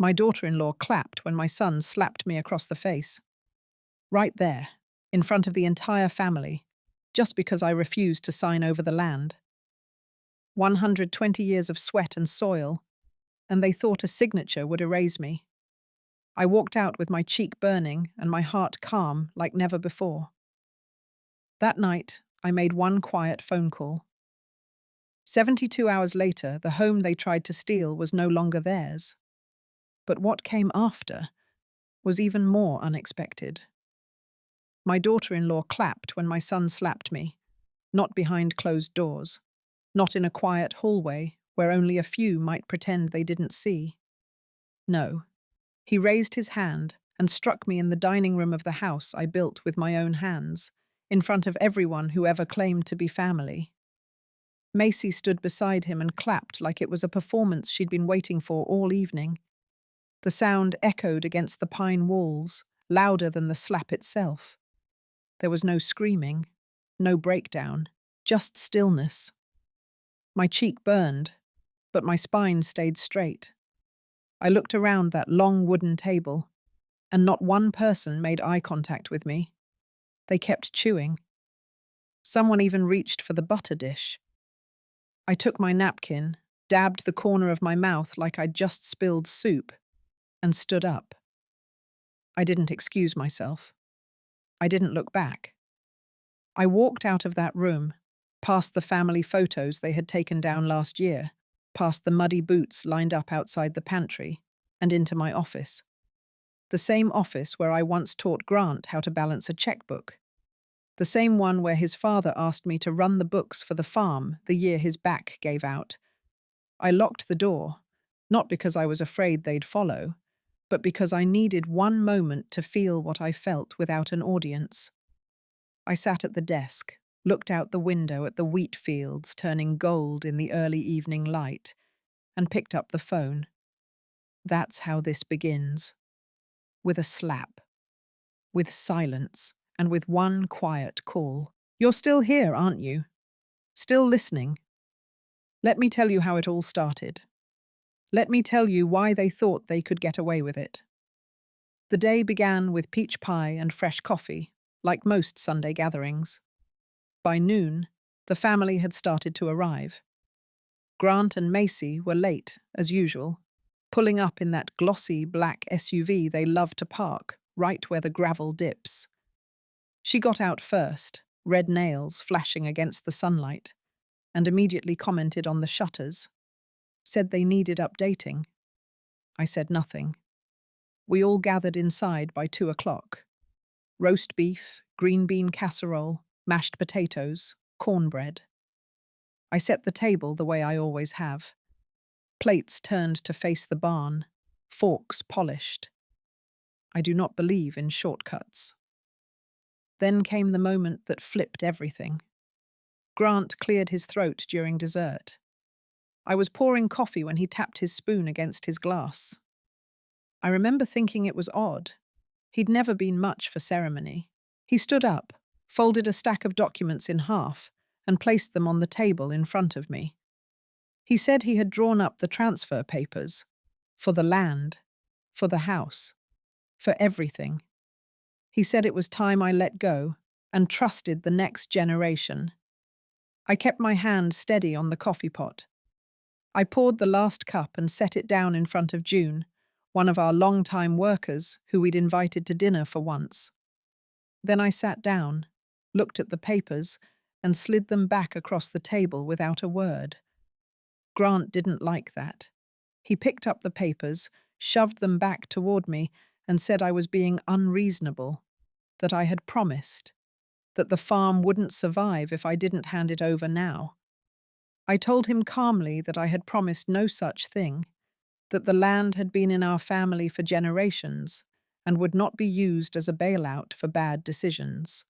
My daughter-in-law clapped when my son slapped me across the face. Right there, in front of the entire family, just because I refused to sign over the land. 120 years of sweat and soil, and they thought a signature would erase me. I walked out with my cheek burning and my heart calm like never before. That night, I made one quiet phone call. 72 hours later, the home they tried to steal was no longer theirs. But what came after was even more unexpected. My daughter-in-law clapped when my son slapped me, not behind closed doors, not in a quiet hallway where only a few might pretend they didn't see. No, he raised his hand and struck me in the dining room of the house I built with my own hands, in front of everyone who ever claimed to be family. Macy stood beside him and clapped like it was a performance she'd been waiting for all evening. The sound echoed against the pine walls, louder than the slap itself. There was no screaming, no breakdown, just stillness. My cheek burned, but my spine stayed straight. I looked around that long wooden table, and not one person made eye contact with me. They kept chewing. Someone even reached for the butter dish. I took my napkin, dabbed the corner of my mouth like I'd just spilled soup, and stood up. I didn't excuse myself. I didn't look back. I walked out of that room, past the family photos they had taken down last year, past the muddy boots lined up outside the pantry, and into my office. The same office where I once taught Grant how to balance a checkbook. The same one where his father asked me to run the books for the farm the year his back gave out. I locked the door, not because I was afraid they'd follow, but because I needed one moment to feel what I felt without an audience. I sat at the desk, looked out the window at the wheat fields turning gold in the early evening light, and picked up the phone. That's how this begins. With a slap, with silence, and with one quiet call. "You're still here, aren't you? Still listening? Let me tell you how it all started. Let me tell you why they thought they could get away with it." The day began with peach pie and fresh coffee, like most Sunday gatherings. By noon, the family had started to arrive. Grant and Macy were late, as usual, pulling up in that glossy black SUV they love to park, right where the gravel dips. She got out first, red nails flashing against the sunlight, and immediately commented on the shutters. Said they needed updating. I said nothing. We all gathered inside by 2 o'clock. Roast beef, green bean casserole, mashed potatoes, cornbread. I set the table the way I always have. Plates turned to face the barn, forks polished. I do not believe in shortcuts. Then came the moment that flipped everything. Grant cleared his throat during dessert. I was pouring coffee when he tapped his spoon against his glass. I remember thinking it was odd. He'd never been much for ceremony. He stood up, folded a stack of documents in half, and placed them on the table in front of me. He said he had drawn up the transfer papers. For the land. For the house. For everything. He said it was time I let go and trusted the next generation. I kept my hand steady on the coffee pot. I poured the last cup and set it down in front of June, one of our long-time workers who we'd invited to dinner for once. Then I sat down, looked at the papers, and slid them back across the table without a word. Grant didn't like that. He picked up the papers, shoved them back toward me, and said I was being unreasonable, that I had promised, that the farm wouldn't survive if I didn't hand it over now. I told him calmly that I had promised no such thing, that the land had been in our family for generations and would not be used as a bailout for bad decisions.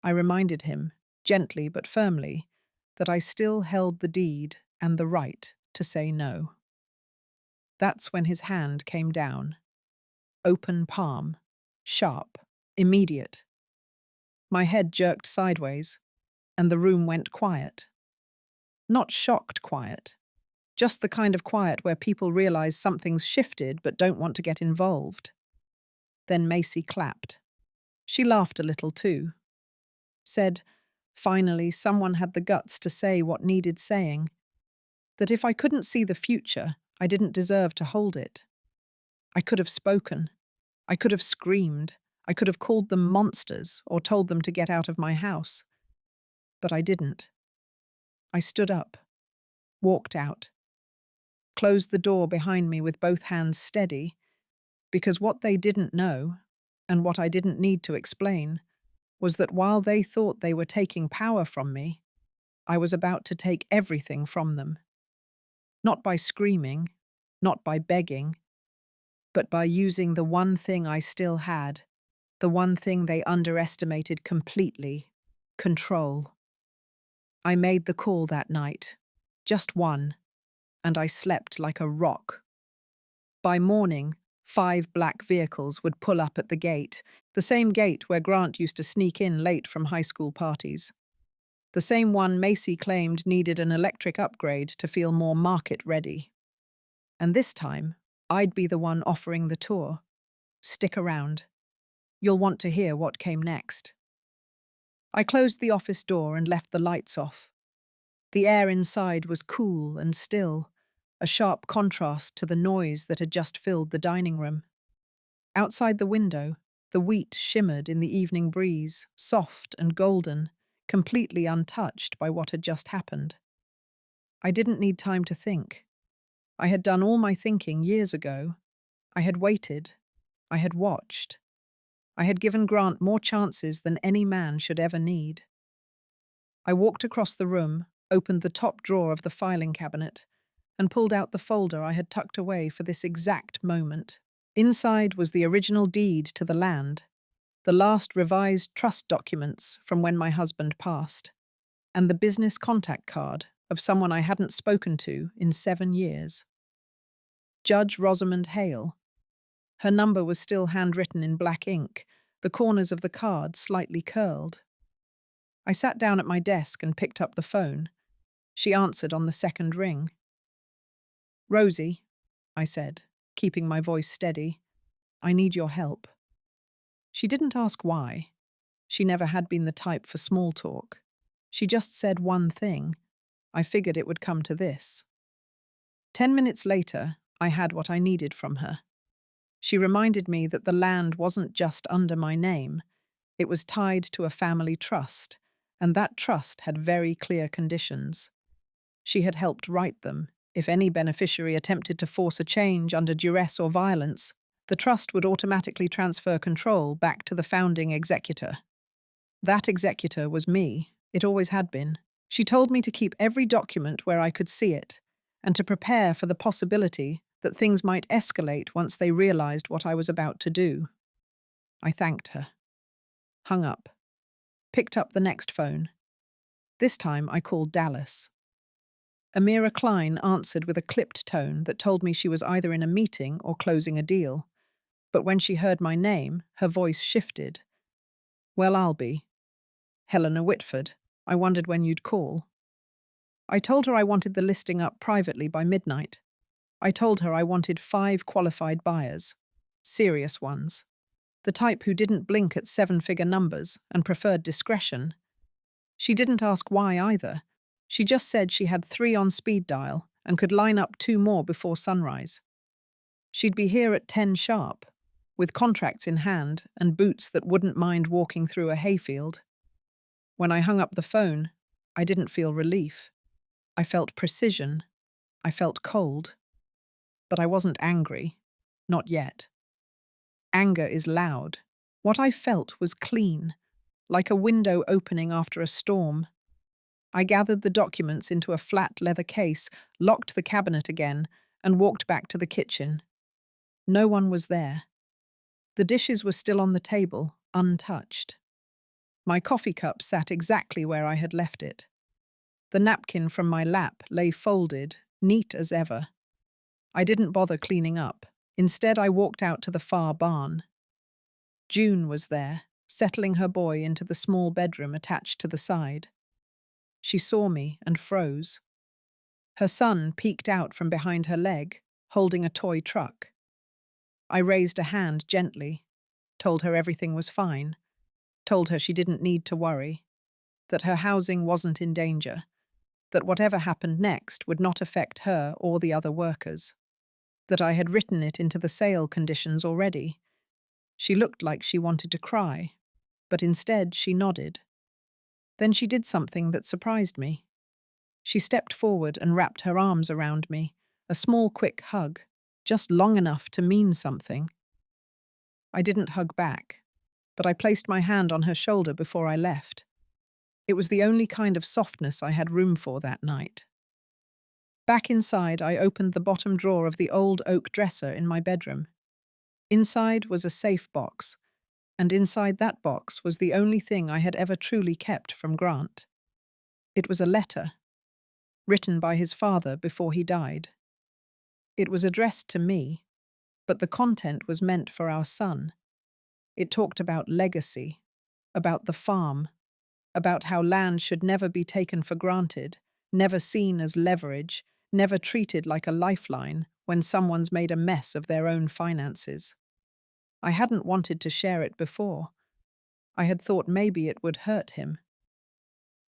I reminded him, gently but firmly, that I still held the deed and the right to say no. That's when his hand came down. Open palm, sharp, immediate. My head jerked sideways, and the room went quiet. Not shocked quiet, Just the kind of quiet where people realize something's shifted but don't want to get involved. Then Macy clapped. She laughed a little too. Said, finally, someone had the guts to say what needed saying. That if I couldn't see the future, I didn't deserve to hold it. I could have spoken. I could have screamed. I could have called them monsters or told them to get out of my house. But I didn't. I stood up, walked out, closed the door behind me with both hands steady, because what they didn't know, and what I didn't need to explain, was that while they thought they were taking power from me, I was about to take everything from them. Not by screaming, not by begging, but by using the one thing I still had, the one thing they underestimated completely: control. I made the call that night, just one, and I slept like a rock. By morning, 5 black vehicles would pull up at the gate, the same gate where Grant used to sneak in late from high school parties. The same one Macy claimed needed an electric upgrade to feel more market-ready. And this time, I'd be the one offering the tour. Stick around. You'll want to hear what came next. I closed the office door and left the lights off. The air inside was cool and still, a sharp contrast to the noise that had just filled the dining room. Outside the window, the wheat shimmered in the evening breeze, soft and golden, completely untouched by what had just happened. I didn't need time to think. I had done all my thinking years ago. I had waited. I had watched. I had given Grant more chances than any man should ever need. I walked across the room, opened the top drawer of the filing cabinet, and pulled out the folder I had tucked away for this exact moment. Inside was the original deed to the land, the last revised trust documents from when my husband passed, and the business contact card of someone I hadn't spoken to in 7 years. Judge Rosamond Hale. Her number was still handwritten in black ink, the corners of the card slightly curled. I sat down at my desk and picked up the phone. She answered on the second ring. "Rosie," I said, keeping my voice steady, "I need your help." She didn't ask why. She never had been the type for small talk. She just said one thing. I figured it would come to this. 10 minutes later, I had what I needed from her. She reminded me that the land wasn't just under my name. It was tied to a family trust, and that trust had very clear conditions. She had helped write them. If any beneficiary attempted to force a change under duress or violence, the trust would automatically transfer control back to the founding executor. That executor was me. It always had been. She told me to keep every document where I could see it, and to prepare for the possibility that things might escalate once they realized what I was about to do. I thanked her. Hung up. Picked up the next phone. This time I called Dallas. Amira Klein answered with a clipped tone that told me she was either in a meeting or closing a deal. But when she heard my name, her voice shifted. "Well, I'll be. Helena Whitford. I wondered when you'd call." I told her I wanted the listing up privately by midnight. I told her I wanted 5 qualified buyers. Serious ones. The type who didn't blink at 7-figure numbers and preferred discretion. She didn't ask why either. She just said she had 3 on speed dial and could line up 2 more before sunrise. She'd be here at 10 sharp, with contracts in hand and boots that wouldn't mind walking through a hayfield. When I hung up the phone, I didn't feel relief. I felt precision. I felt cold. But I wasn't angry. Not yet. Anger is loud. What I felt was clean, like a window opening after a storm. I gathered the documents into a flat leather case, locked the cabinet again, and walked back to the kitchen. No one was there. The dishes were still on the table, untouched. My coffee cup sat exactly where I had left it. The napkin from my lap lay folded, neat as ever. I didn't bother cleaning up. Instead, I walked out to the far barn. June was there, settling her boy into the small bedroom attached to the side. She saw me and froze. Her son peeked out from behind her leg, holding a toy truck. I raised a hand gently, told her everything was fine, told her she didn't need to worry, that her housing wasn't in danger, that whatever happened next would not affect her or the other workers, that I had written it into the sale conditions already. She looked like she wanted to cry, but instead she nodded. Then she did something that surprised me. She stepped forward and wrapped her arms around me, a small, quick hug, just long enough to mean something. I didn't hug back, but I placed my hand on her shoulder before I left. It was the only kind of softness I had room for that night. Back inside, I opened the bottom drawer of the old oak dresser in my bedroom. Inside was a safe box, and inside that box was the only thing I had ever truly kept from Grant. It was a letter, written by his father before he died. It was addressed to me, but the content was meant for our son. It talked about legacy, about the farm, about how land should never be taken for granted, never seen as leverage, never treated like a lifeline when someone's made a mess of their own finances. I hadn't wanted to share it before. I had thought maybe it would hurt him.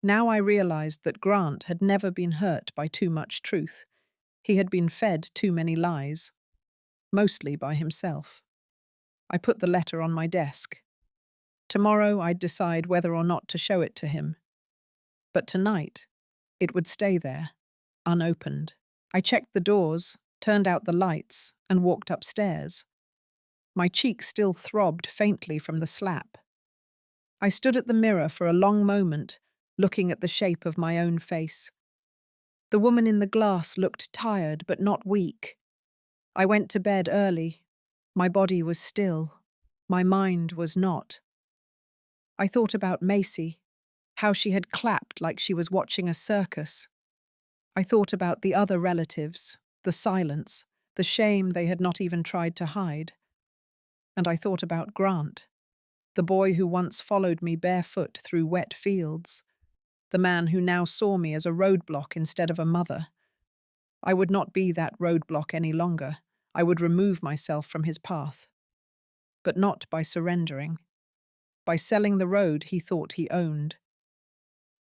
Now I realized that Grant had never been hurt by too much truth. He had been fed too many lies, mostly by himself. I put the letter on my desk. Tomorrow I'd decide whether or not to show it to him. But tonight, it would stay there, unopened. I checked the doors, turned out the lights, and walked upstairs. My cheek still throbbed faintly from the slap. I stood at the mirror for a long moment, looking at the shape of my own face. The woman in the glass looked tired but not weak. I went to bed early. My body was still. My mind was not. I thought about Macy, how she had clapped like she was watching a circus. I thought about the other relatives, the silence, the shame they had not even tried to hide. And I thought about Grant, the boy who once followed me barefoot through wet fields, the man who now saw me as a roadblock instead of a mother. I would not be that roadblock any longer. I would remove myself from his path. But not by surrendering. By selling the road he thought he owned.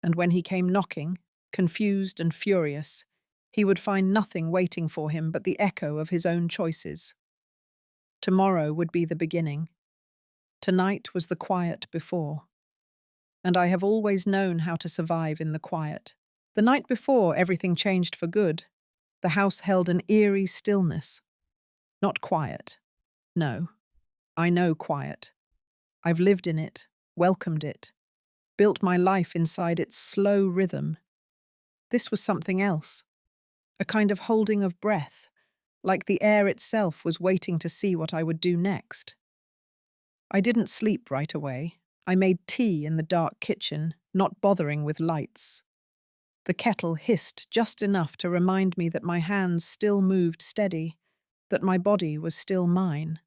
And when he came knocking, confused and furious, he would find nothing waiting for him but the echo of his own choices. Tomorrow would be the beginning. Tonight was the quiet before. And I have always known how to survive in the quiet. The night before, everything changed for good. The house held an eerie stillness. Not quiet. No. I know quiet. I've lived in it, welcomed it, built my life inside its slow rhythm. This was something else. A kind of holding of breath, like the air itself was waiting to see what I would do next. I didn't sleep right away. I made tea in the dark kitchen, not bothering with lights. The kettle hissed just enough to remind me that my hands still moved steady, that my body was still mine.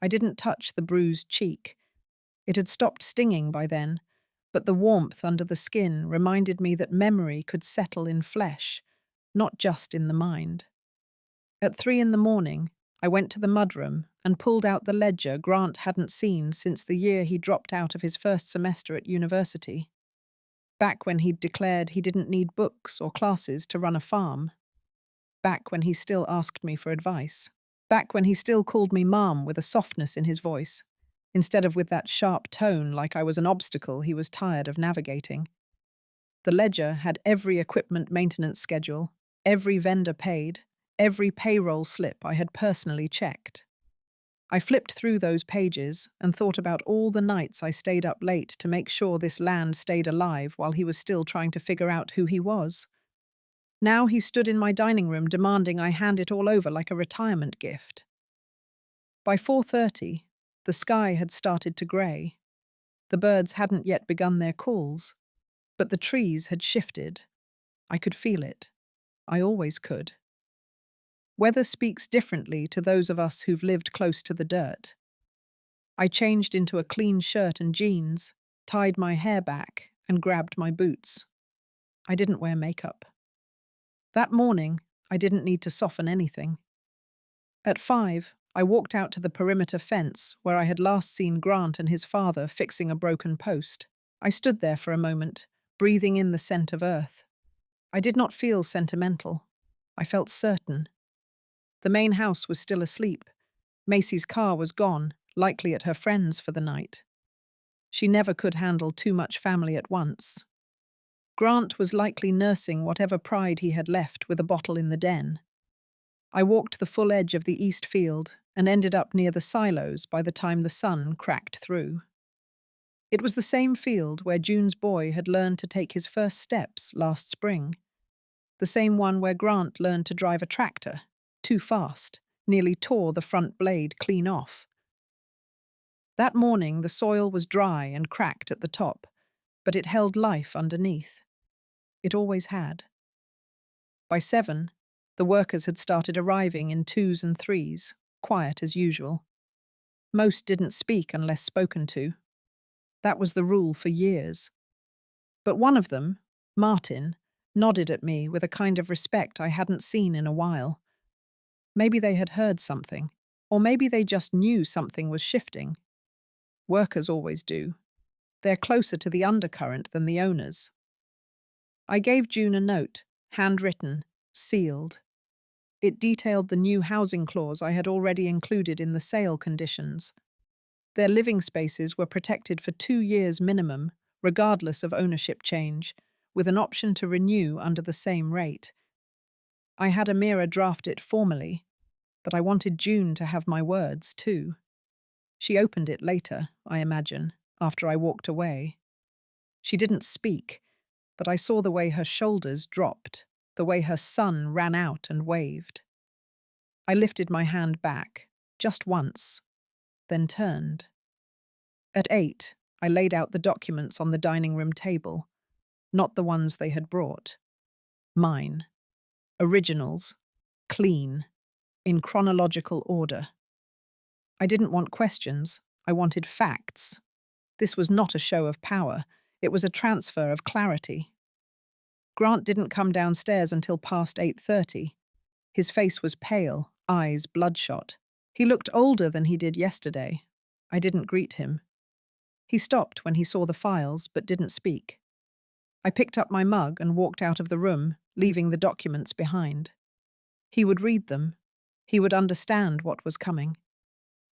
I didn't touch the bruised cheek. It had stopped stinging by then, but the warmth under the skin reminded me that memory could settle in flesh, not just in the mind. At 3 a.m, I went to the mudroom and pulled out the ledger Grant hadn't seen since the year he dropped out of his first semester at university. Back when he'd declared he didn't need books or classes to run a farm. Back when he still asked me for advice. Back when he still called me Mom with a softness in his voice, instead of with that sharp tone like I was an obstacle he was tired of navigating. The ledger had every equipment maintenance schedule, every vendor paid, every payroll slip I had personally checked. I flipped through those pages and thought about all the nights I stayed up late to make sure this land stayed alive while he was still trying to figure out who he was. Now he stood in my dining room demanding I hand it all over like a retirement gift. By 4:30, the sky had started to grey. The birds hadn't yet begun their calls, but the trees had shifted. I could feel it. I always could. Weather speaks differently to those of us who've lived close to the dirt. I changed into a clean shirt and jeans, tied my hair back, and grabbed my boots. I didn't wear makeup. That morning, I didn't need to soften anything. At 5, I walked out to the perimeter fence where I had last seen Grant and his father fixing a broken post. I stood there for a moment, breathing in the scent of earth. I did not feel sentimental. I felt certain. The main house was still asleep. Macy's car was gone, likely at her friend's for the night. She never could handle too much family at once. Grant was likely nursing whatever pride he had left with a bottle in the den. I walked the full edge of the east field and ended up near the silos by the time the sun cracked through. It was the same field where June's boy had learned to take his first steps last spring. The same one where Grant learned to drive a tractor, too fast, nearly tore the front blade clean off. That morning the soil was dry and cracked at the top, but it held life underneath. It always had. By 7, the workers had started arriving in 2s and 3s, quiet as usual. Most didn't speak unless spoken to. That was the rule for years. But one of them, Martin, nodded at me with a kind of respect I hadn't seen in a while. Maybe they had heard something, or maybe they just knew something was shifting. Workers always do. They're closer to the undercurrent than the owners. I gave June a note, handwritten, sealed. It detailed the new housing clause I had already included in the sale conditions. Their living spaces were protected for 2 years minimum, regardless of ownership change, with an option to renew under the same rate. I had Amira draft it formally, but I wanted June to have my words too. She opened it later, I imagine, after I walked away. She didn't speak, but I saw the way her shoulders dropped, the way her son ran out and waved. I lifted my hand back, just once, then turned. At 8, I laid out the documents on the dining room table, not the ones they had brought. Mine. Originals. Clean. In chronological order. I didn't want questions. I wanted facts. This was not a show of power. It was a transfer of clarity. Grant didn't come downstairs until past 8:30. His face was pale, eyes bloodshot. He looked older than he did yesterday. I didn't greet him. He stopped when he saw the files, but didn't speak. I picked up my mug and walked out of the room, leaving the documents behind. He would read them. He would understand what was coming.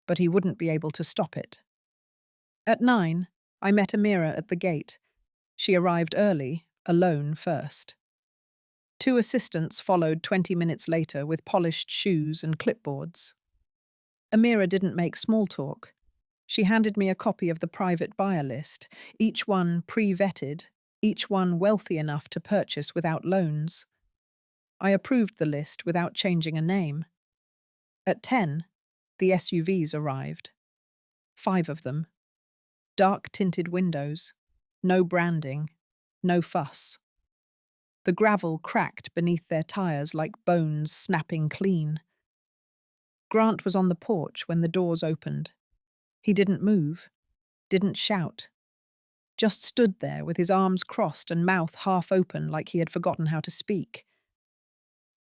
But he wouldn't be able to stop it. At 9, I met Amira at the gate. She arrived early, alone first. 2 assistants followed 20 minutes later with polished shoes and clipboards. Amira didn't make small talk. She handed me a copy of the private buyer list, each one pre-vetted, each one wealthy enough to purchase without loans. I approved the list without changing a name. At 10, the SUVs arrived. 5 of them. Dark-tinted windows. No branding. No fuss. The gravel cracked beneath their tires like bones snapping clean. Grant was on the porch when the doors opened. He didn't move, didn't shout. Just stood there with his arms crossed and mouth half open like he had forgotten how to speak.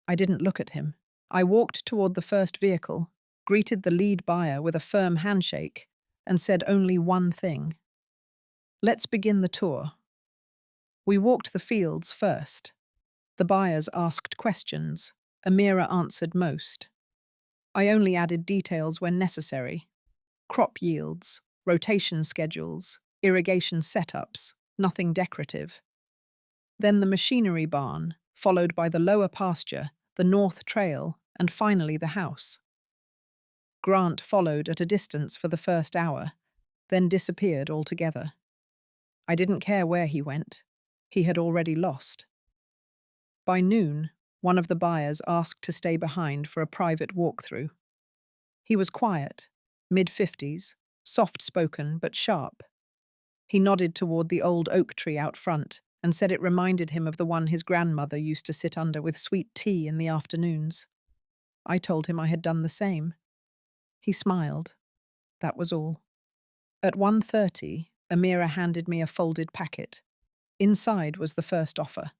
I didn't look at him. I walked toward the first vehicle, greeted the lead buyer with a firm handshake, and said only one thing. Let's begin the tour. We walked the fields first. The buyers asked questions. Amira answered most. I only added details when necessary. Crop yields, rotation schedules, irrigation setups, nothing decorative. Then the machinery barn, followed by the lower pasture, the north trail, and finally the house. Grant followed at a distance for the first hour, then disappeared altogether. I didn't care where he went. He had already lost. By noon, one of the buyers asked to stay behind for a private walkthrough. He was quiet, mid-50s, soft-spoken but sharp. He nodded toward the old oak tree out front and said it reminded him of the one his grandmother used to sit under with sweet tea in the afternoons. I told him I had done the same. He smiled. That was all. At 1:30, Amira handed me a folded packet. Inside was the first offer.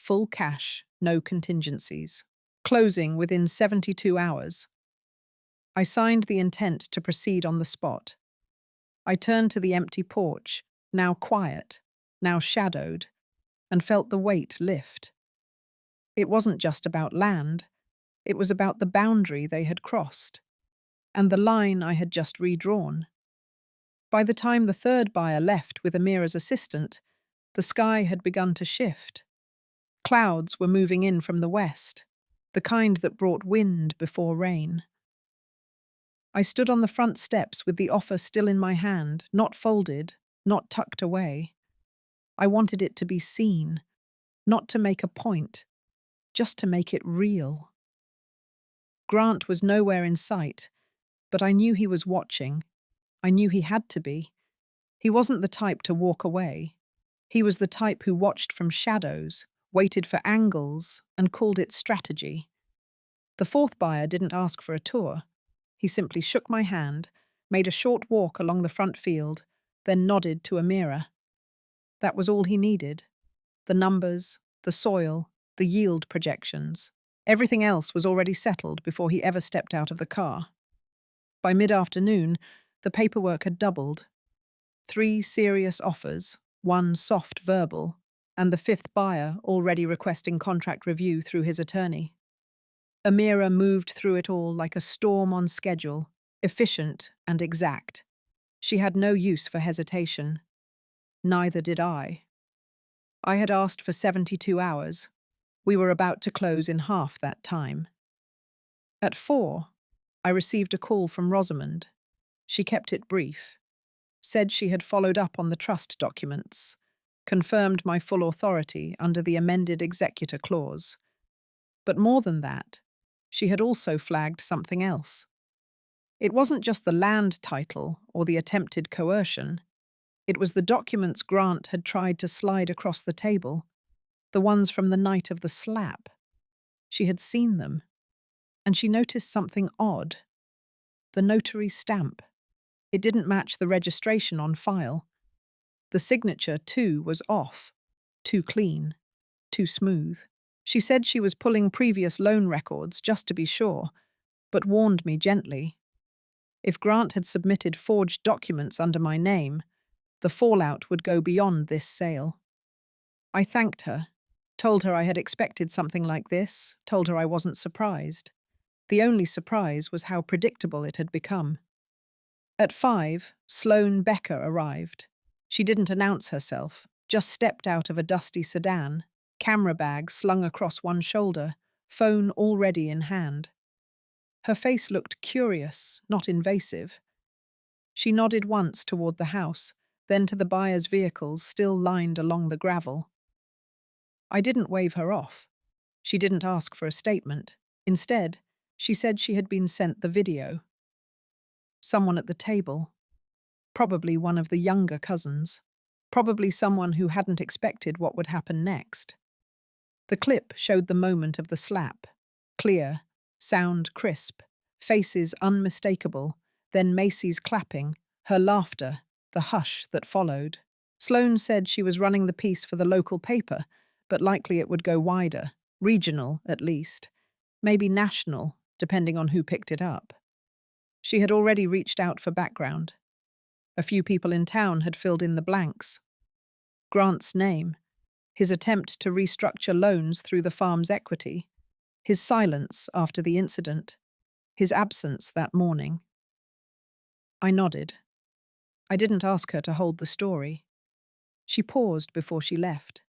full cash, no contingencies. Closing within 72 hours. I signed the intent to proceed on the spot. I turned to the empty porch, now quiet, now shadowed, and felt the weight lift. It wasn't just about land, it was about the boundary they had crossed, and the line I had just redrawn. By the time the third buyer left with Amira's assistant, the sky had begun to shift. Clouds were moving in from the west, the kind that brought wind before rain. I stood on the front steps with the offer still in my hand, not folded, not tucked away. I wanted it to be seen, not to make a point, just to make it real. Grant was nowhere in sight, but I knew he was watching. I knew he had to be. He wasn't the type to walk away. He was the type who watched from shadows, waited for angles, and called it strategy. The fourth buyer didn't ask for a tour. He simply shook my hand, made a short walk along the front field, then nodded to Amira. That was all he needed. The numbers, the soil, the yield projections. Everything else was already settled before he ever stepped out of the car. By mid-afternoon, the paperwork had doubled. 3 serious offers, 1 soft verbal, and the fifth buyer already requesting contract review through his attorney. Amira moved through it all like a storm on schedule, efficient and exact. She had no use for hesitation. Neither did I. I had asked for 72 hours. We were about to close in half that time. At 4, I received a call from Rosamond. She kept it brief. Said she had followed up on the trust documents, confirmed my full authority under the amended executor clause. But more than that, she had also flagged something else. It wasn't just the land title or the attempted coercion. It was the documents Grant had tried to slide across the table, the ones from the night of the slap. She had seen them, and she noticed something odd. The notary stamp. It didn't match the registration on file. The signature, too, was off. Too clean. Too smooth. She said she was pulling previous loan records just to be sure, but warned me gently. If Grant had submitted forged documents under my name, the fallout would go beyond this sale. I thanked her, told her I had expected something like this, told her I wasn't surprised. The only surprise was how predictable it had become. At 5, Sloane Becker arrived. She didn't announce herself, just stepped out of a dusty sedan, camera bag slung across one shoulder, phone already in hand. Her face looked curious, not invasive. She nodded once toward the house, then to the buyer's vehicles still lined along the gravel. I didn't wave her off. She didn't ask for a statement. Instead, she said she had been sent the video. Someone at the table. Probably one of the younger cousins. Probably someone who hadn't expected what would happen next. The clip showed the moment of the slap. Clear, sound crisp, faces unmistakable, then Macy's clapping, her laughter, the hush that followed. Sloane said she was running the piece for the local paper, but likely it would go wider, regional at least, maybe national, depending on who picked it up. She had already reached out for background. A few people in town had filled in the blanks. Grant's name, his attempt to restructure loans through the farm's equity, his silence after the incident, his absence that morning. I nodded. I didn't ask her to hold the story. She paused before she left.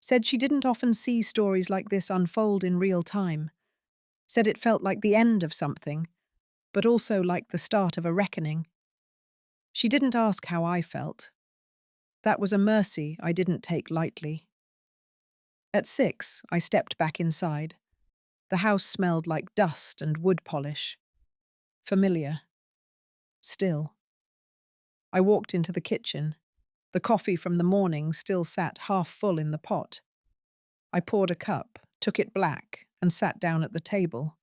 Said she didn't often see stories like this unfold in real time. Said it felt like the end of something, but also like the start of a reckoning. She didn't ask how I felt. That was a mercy I didn't take lightly. At 6, I stepped back inside. The house smelled like dust and wood polish. Familiar. Still. I walked into the kitchen. The coffee from the morning still sat half full in the pot. I poured a cup, took it black, and sat down at the table.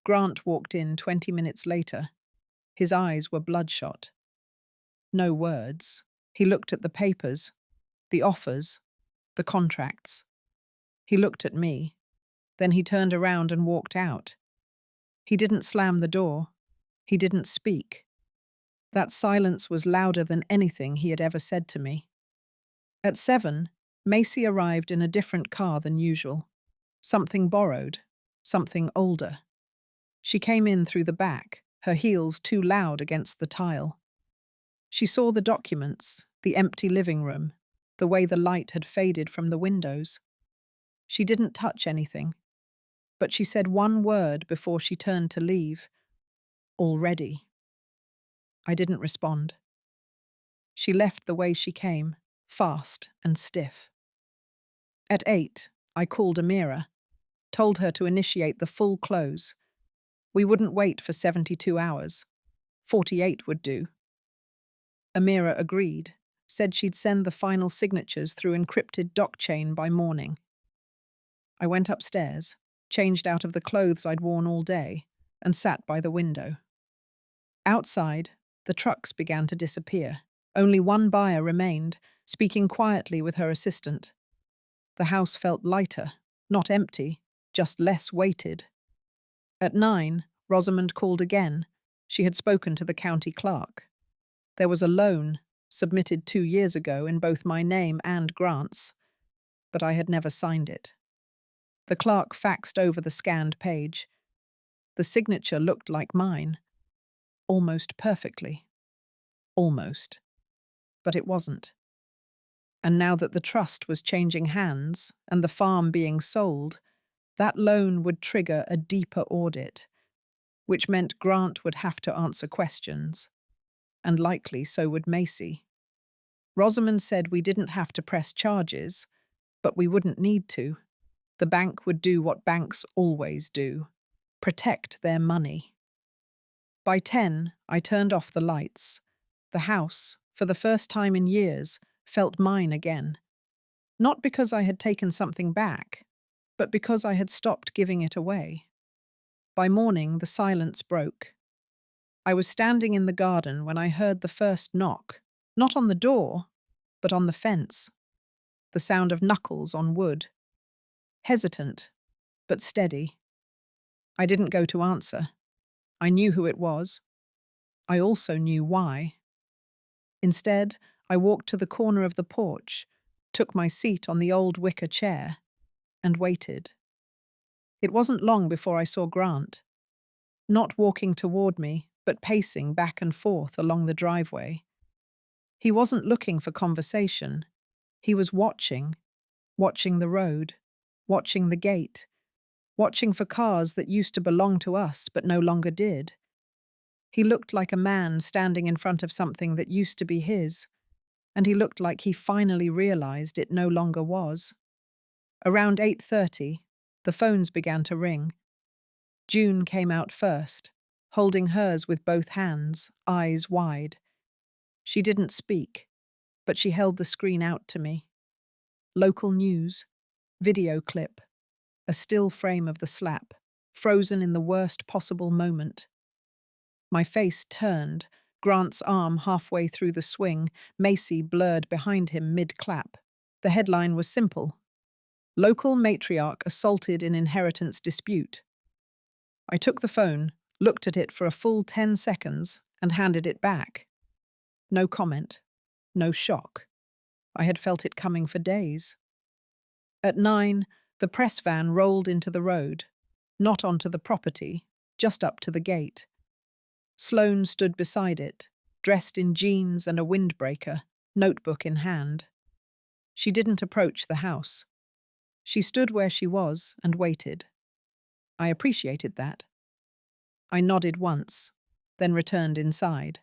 Grant walked in 20 minutes later. His eyes were bloodshot. No words. He looked at the papers, the offers, the contracts. He looked at me. Then he turned around and walked out. He didn't slam the door. He didn't speak. That silence was louder than anything he had ever said to me. At 7, Macy arrived in a different car than usual. Something borrowed. Something older. She came in through the back, her heels too loud against the tile. She saw the documents, the empty living room, the way the light had faded from the windows. She didn't touch anything, but she said one word before she turned to leave. Already. I didn't respond. She left the way she came, fast and stiff. At 8, I called Amira, told her to initiate the full close. We wouldn't wait for 72 hours. 48 would do. Amira agreed, said she'd send the final signatures through encrypted doc chain by morning. I went upstairs, changed out of the clothes I'd worn all day, and sat by the window. Outside, the trucks began to disappear. Only one buyer remained, speaking quietly with her assistant. The house felt lighter, not empty, just less weighted. At 9, Rosamond called again. She had spoken to the county clerk. There was a loan, submitted 2 years ago in both my name and Grant's, but I had never signed it. The clerk faxed over the scanned page. The signature looked like mine. Almost perfectly. Almost. But it wasn't. And now that the trust was changing hands and the farm being sold, that loan would trigger a deeper audit, which meant Grant would have to answer questions. And likely so would Macy. Rosamond said we didn't have to press charges, but we wouldn't need to. The bank would do what banks always do: protect their money. By 10, I turned off the lights. The house, for the first time in years, felt mine again. Not because I had taken something back, but because I had stopped giving it away. By morning, the silence broke. I was standing in the garden when I heard the first knock, not on the door, but on the fence. The sound of knuckles on wood. Hesitant, but steady. I didn't go to answer. I knew who it was. I also knew why. Instead, I walked to the corner of the porch, took my seat on the old wicker chair, and waited. It wasn't long before I saw Grant. Not walking toward me, but pacing back and forth along the driveway. He wasn't looking for conversation. He was watching the road, watching the gate, watching for cars that used to belong to us but no longer did. He looked like a man standing in front of something that used to be his, and he looked like he finally realized it no longer was. Around 8:30, the phones began to ring. June came out first, holding hers with both hands, eyes wide. She didn't speak, but she held the screen out to me. Local news, video clip, a still frame of the slap, frozen in the worst possible moment. My face turned, Grant's arm halfway through the swing, Macy blurred behind him mid-clap. The headline was simple: Local matriarch assaulted in inheritance dispute. I took the phone, looked at it for a full 10 seconds, and handed it back. No comment. No shock. I had felt it coming for days. At 9, the press van rolled into the road, not onto the property, just up to the gate. Sloane stood beside it, dressed in jeans and a windbreaker, notebook in hand. She didn't approach the house. She stood where she was and waited. I appreciated that. I nodded once, then returned inside.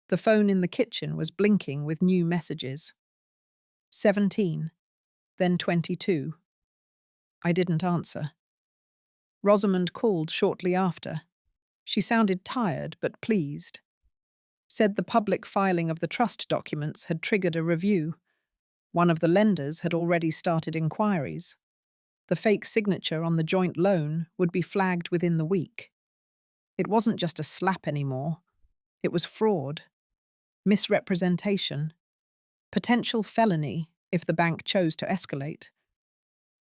The phone in the kitchen was blinking with new messages. 17, then 22. I didn't answer. Rosamond called shortly after. She sounded tired but pleased. Said the public filing of the trust documents had triggered a review. One of the lenders had already started inquiries. The fake signature on the joint loan would be flagged within the week. It wasn't just a slap anymore. It was fraud, misrepresentation, potential felony if the bank chose to escalate.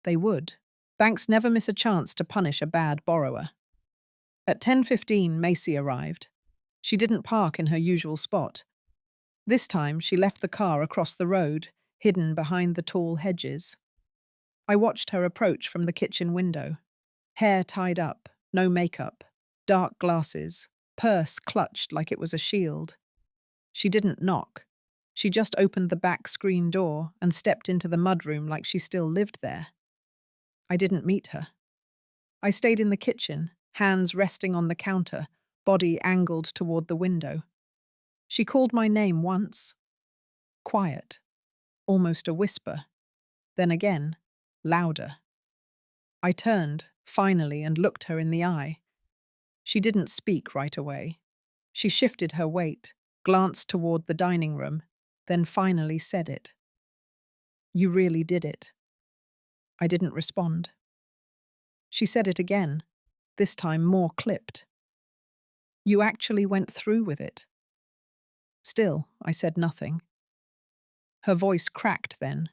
They would. Banks never miss a chance to punish a bad borrower. At 10:15, Macy arrived. She didn't park in her usual spot. This time, she left the car across the road, hidden behind the tall hedges. I watched her approach from the kitchen window. Hair tied up, no makeup, dark glasses, purse clutched like it was a shield. She didn't knock. She just opened the back screen door and stepped into the mudroom like she still lived there. I didn't meet her. I stayed in the kitchen, hands resting on the counter, body angled toward the window. She called my name once. Quiet, almost a whisper. Then again, louder. I turned, finally, and looked her in the eye. She didn't speak right away. She shifted her weight, glanced toward the dining room, then finally said it. "You really did it." I didn't respond. She said it again, this time more clipped. "You actually went through with it." Still, I said nothing. Her voice cracked then.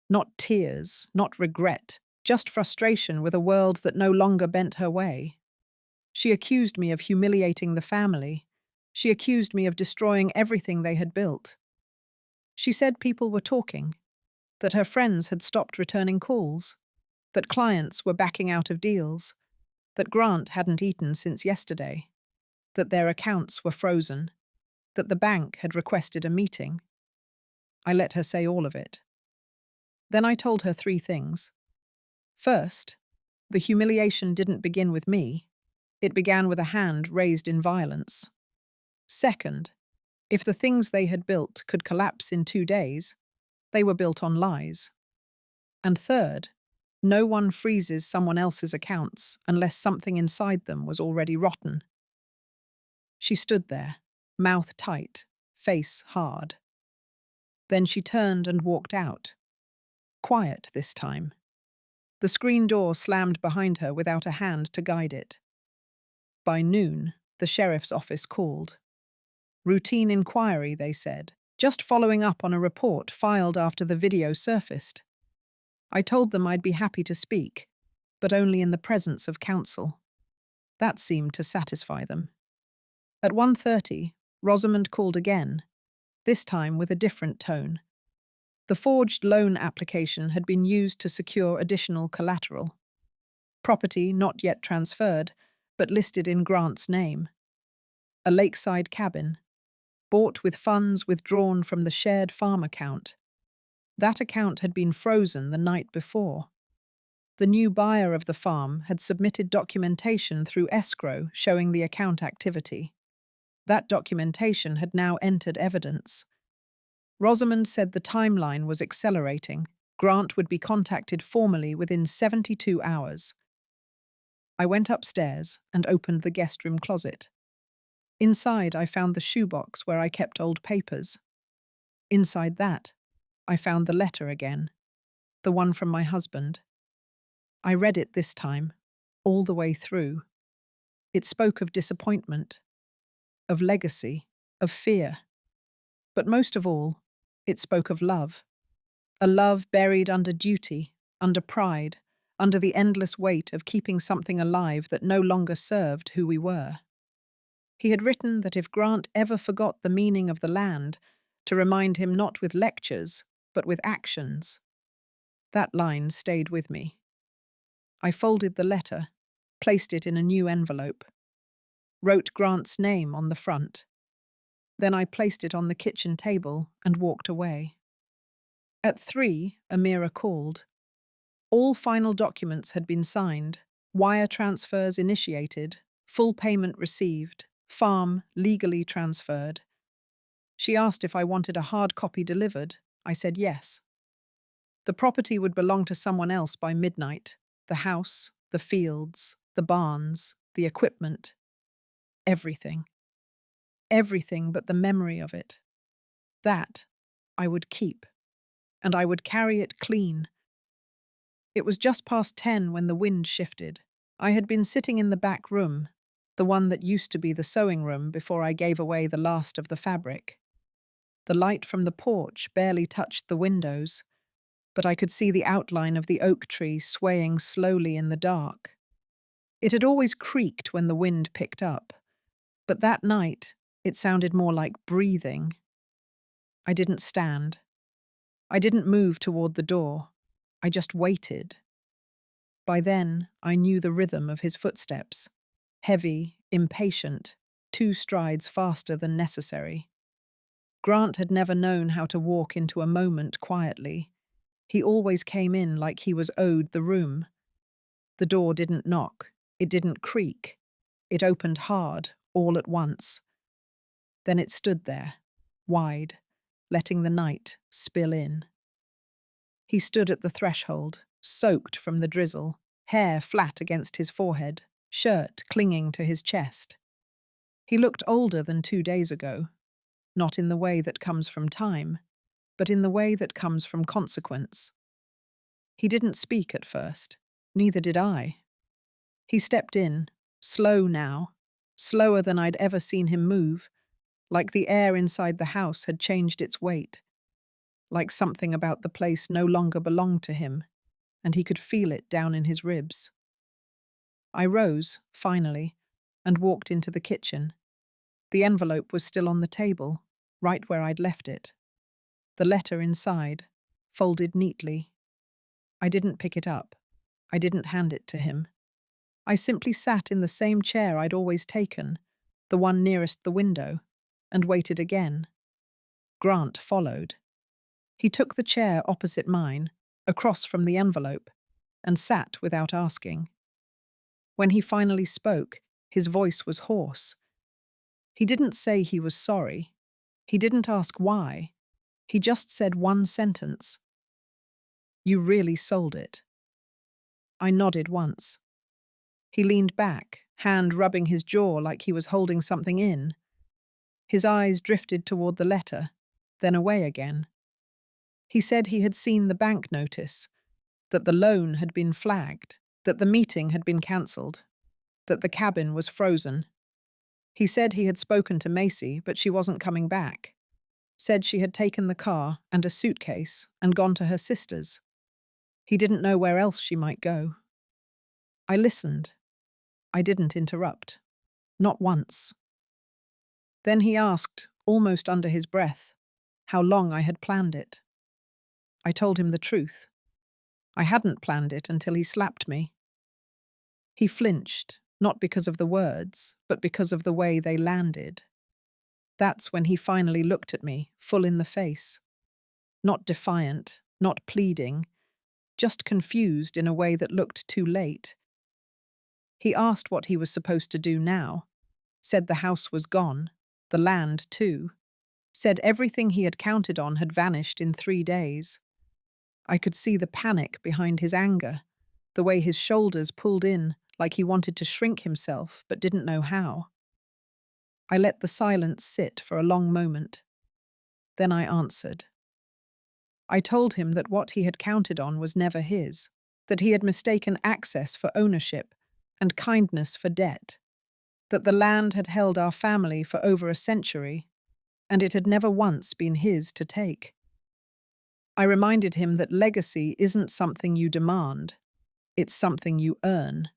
Not tears, not regret, just frustration with a world that no longer bent her way. She accused me of humiliating the family. She accused me of destroying everything they had built. She said people were talking, that her friends had stopped returning calls, that clients were backing out of deals, that Grant hadn't eaten since yesterday, that their accounts were frozen, that the bank had requested a meeting. I let her say all of it. Then I told her 3 things. First, the humiliation didn't begin with me. It began with a hand raised in violence. Second, if the things they had built could collapse in 2 days, they were built on lies. And third, no one freezes someone else's accounts unless something inside them was already rotten. She stood there, mouth tight, face hard. Then she turned and walked out. Quiet this time. The screen door slammed behind her without a hand to guide it. By noon, the sheriff's office called. Routine inquiry, they said, just following up on a report filed after the video surfaced. I told them I'd be happy to speak, but only in the presence of counsel. That seemed to satisfy them. At 1:30, Rosamond called again, this time with a different tone. The forged loan application had been used to secure additional collateral. Property not yet transferred, but listed in Grant's name. A lakeside cabin, bought with funds withdrawn from the shared farm account. That account had been frozen the night before. The new buyer of the farm had submitted documentation through escrow showing the account activity. That documentation had now entered evidence. Rosamond said the timeline was accelerating. Grant would be contacted formally within 72 hours. I went upstairs and opened the guest room closet. Inside, I found the shoebox where I kept old papers. Inside that, I found the letter again, the one from my husband. I read it this time, all the way through. It spoke of disappointment, of legacy, of fear. But most of all, it spoke of love. A love buried under duty, under pride, under the endless weight of keeping something alive that no longer served who we were. He had written that if Grant ever forgot the meaning of the land, to remind him not with lectures, but with actions. That line stayed with me. I folded the letter, placed it in a new envelope, wrote Grant's name on the front. Then I placed it on the kitchen table and walked away. At 3, Amira called. All final documents had been signed, wire transfers initiated, full payment received, farm legally transferred. She asked if I wanted a hard copy delivered. I said yes. The property would belong to someone else by midnight. The house, the fields, the barns, the equipment. Everything. Everything but the memory of it. That I would keep. And I would carry it clean. It was just past 10 when the wind shifted. I had been sitting in the back room, the one that used to be the sewing room before I gave away the last of the fabric. The light from the porch barely touched the windows. but I could see the outline of the oak tree swaying slowly in the dark. It had always creaked when the wind picked up, but that night it sounded more like breathing. I didn't stand. I didn't move toward the door. I just waited. By then, I knew the rhythm of his footsteps. Heavy, impatient, 2 strides faster than necessary. Grant had never known how to walk into a moment quietly. He always came in like he was owed the room. The door didn't knock. It didn't creak. It opened hard, all at once. Then it stood there, wide, letting the night spill in. He stood at the threshold, soaked from the drizzle, hair flat against his forehead, shirt clinging to his chest. He looked older than 2 days ago, not in the way that comes from time, but in the way that comes from consequence. He didn't speak at first, neither did I. He stepped in, slow now, slower than I'd ever seen him move, like the air inside the house had changed its weight, like something about the place no longer belonged to him, and he could feel it down in his ribs. I rose, finally, and walked into the kitchen. The envelope was still on the table, right where I'd left it. The letter inside, folded neatly. I didn't pick it up. I didn't hand it to him. I simply sat in the same chair I'd always taken, the one nearest the window, and waited again. Grant followed. He took the chair opposite mine, across from the envelope, and sat without asking. When he finally spoke, his voice was hoarse. He didn't say he was sorry. He didn't ask why. He just said one sentence. "You really sold it." I nodded once. He leaned back, hand rubbing his jaw like he was holding something in. His eyes drifted toward the letter, then away again. He said he had seen the bank notice, that the loan had been flagged, that the meeting had been cancelled, that the cabin was frozen. He said he had spoken to Macy, but she wasn't coming back. Said she had taken the car and a suitcase and gone to her sister's. He didn't know where else she might go. I listened. I didn't interrupt. Not once. Then he asked, almost under his breath, how long I had planned it. I told him the truth. I hadn't planned it until he slapped me. He flinched, not because of the words, but because of the way they landed. That's when he finally looked at me, full in the face. Not defiant, not pleading, just confused in a way that looked too late. He asked what he was supposed to do now, said the house was gone, the land too, said everything he had counted on had vanished in 3 days. I could see the panic behind his anger, the way his shoulders pulled in like he wanted to shrink himself but didn't know how. I let the silence sit for a long moment. Then I answered. I told him that what he had counted on was never his, that he had mistaken access for ownership and kindness for debt, that the land had held our family for over a century, and it had never once been his to take. I reminded him that legacy isn't something you demand, it's something you earn.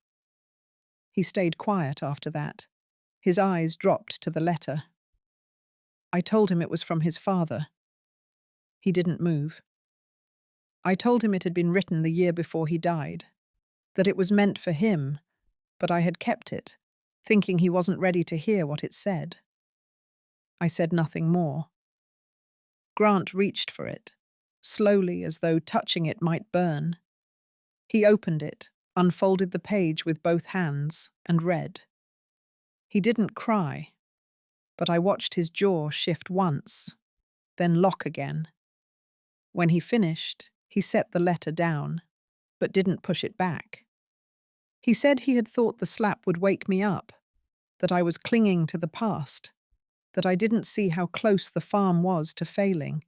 He stayed quiet after that. His eyes dropped to the letter. I told him it was from his father. He didn't move. I told him it had been written the year before he died, that it was meant for him, but I had kept it, thinking he wasn't ready to hear what it said. I said nothing more. Grant reached for it, slowly as though touching it might burn. He opened it, unfolded the page with both hands, and read. He didn't cry, but I watched his jaw shift once, then lock again. When he finished, he set the letter down, but didn't push it back. He said he had thought the slap would wake me up, that I was clinging to the past, that I didn't see how close the farm was to failing.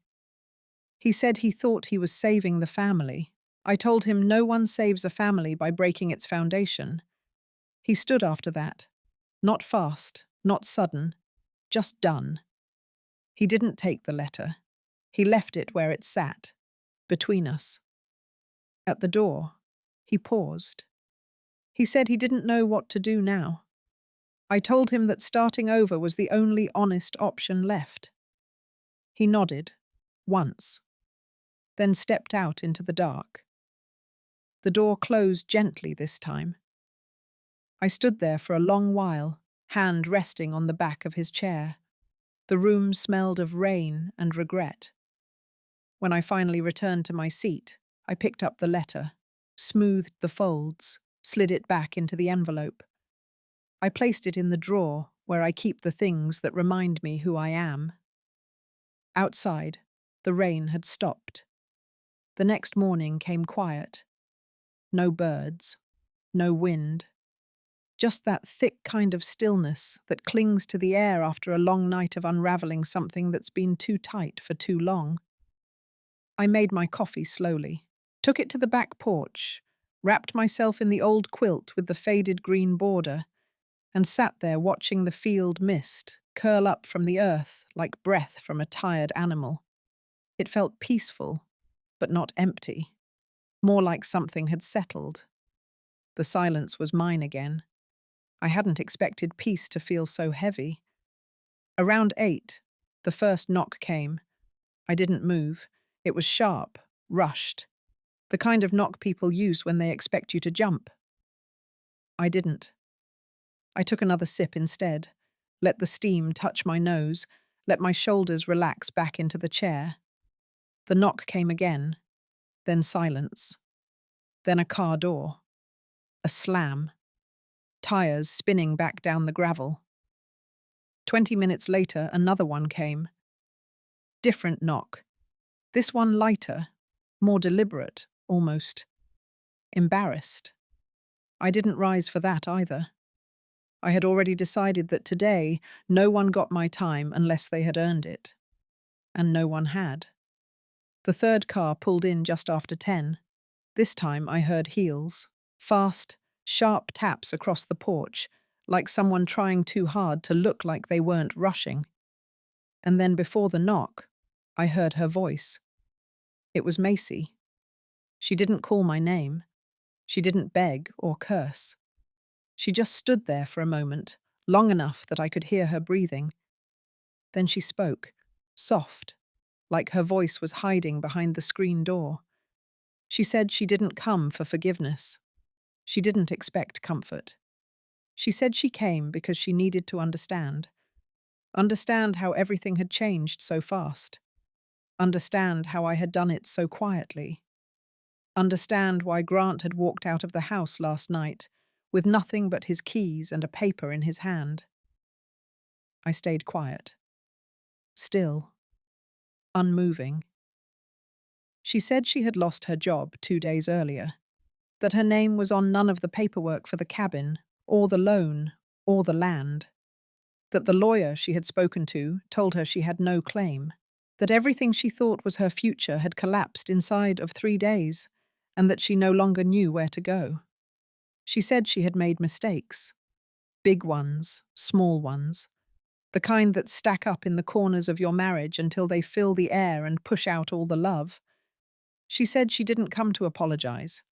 He said he thought he was saving the family. I told him no one saves a family by breaking its foundation. He stood after that. Not fast, not sudden, just done. He didn't take the letter. He left it where it sat, between us. At the door, he paused. He said he didn't know what to do now. I told him that starting over was the only honest option left. He nodded, once, then stepped out into the dark. The door closed gently this time. I stood there for a long while, hand resting on the back of his chair. The room smelled of rain and regret. When I finally returned to my seat, I picked up the letter, smoothed the folds, slid it back into the envelope. I placed it in the drawer where I keep the things that remind me who I am. Outside, the rain had stopped. The next morning came quiet. No birds, no wind. Just that thick kind of stillness that clings to the air after a long night of unraveling something that's been too tight for too long. I made my coffee slowly, took it to the back porch, wrapped myself in the old quilt with the faded green border, and sat there watching the field mist curl up from the earth like breath from a tired animal. It felt peaceful, but not empty, more like something had settled. The silence was mine again. I hadn't expected peace to feel so heavy. Around 8, the first knock came. I didn't move. It was sharp, rushed, the kind of knock people use when they expect you to jump. I didn't. I took another sip instead, let the steam touch my nose, let my shoulders relax back into the chair. The knock came again, then silence, then a car door, a slam, tires spinning back down the gravel. 20 minutes later, another one came. Different knock. This one lighter, more deliberate, almost embarrassed. I didn't rise for that either. I had already decided that today no one got my time unless they had earned it. And no one had. The third car pulled in just after 10. This time I heard heels, fast, sharp taps across the porch, like someone trying too hard to look like they weren't rushing. And then before the knock, I heard her voice. It was Macy. She didn't call my name. She didn't beg or curse. She just stood there for a moment, long enough that I could hear her breathing. Then she spoke, soft, like her voice was hiding behind the screen door. She said she didn't come for forgiveness. She didn't expect comfort. She said she came because she needed to understand. Understand how everything had changed so fast. Understand how I had done it so quietly. Understand why Grant had walked out of the house last night with nothing but his keys and a paper in his hand. I stayed quiet. Still. Unmoving. She said she had lost her job 2 days earlier, that her name was on none of the paperwork for the cabin, or the loan, or the land, that the lawyer she had spoken to told her she had no claim, that everything she thought was her future had collapsed inside of 3 days, and that she no longer knew where to go. She said she had made mistakes. Big ones, small ones. The kind that stack up in the corners of your marriage until they fill the air and push out all the love. She said she didn't come to apologize,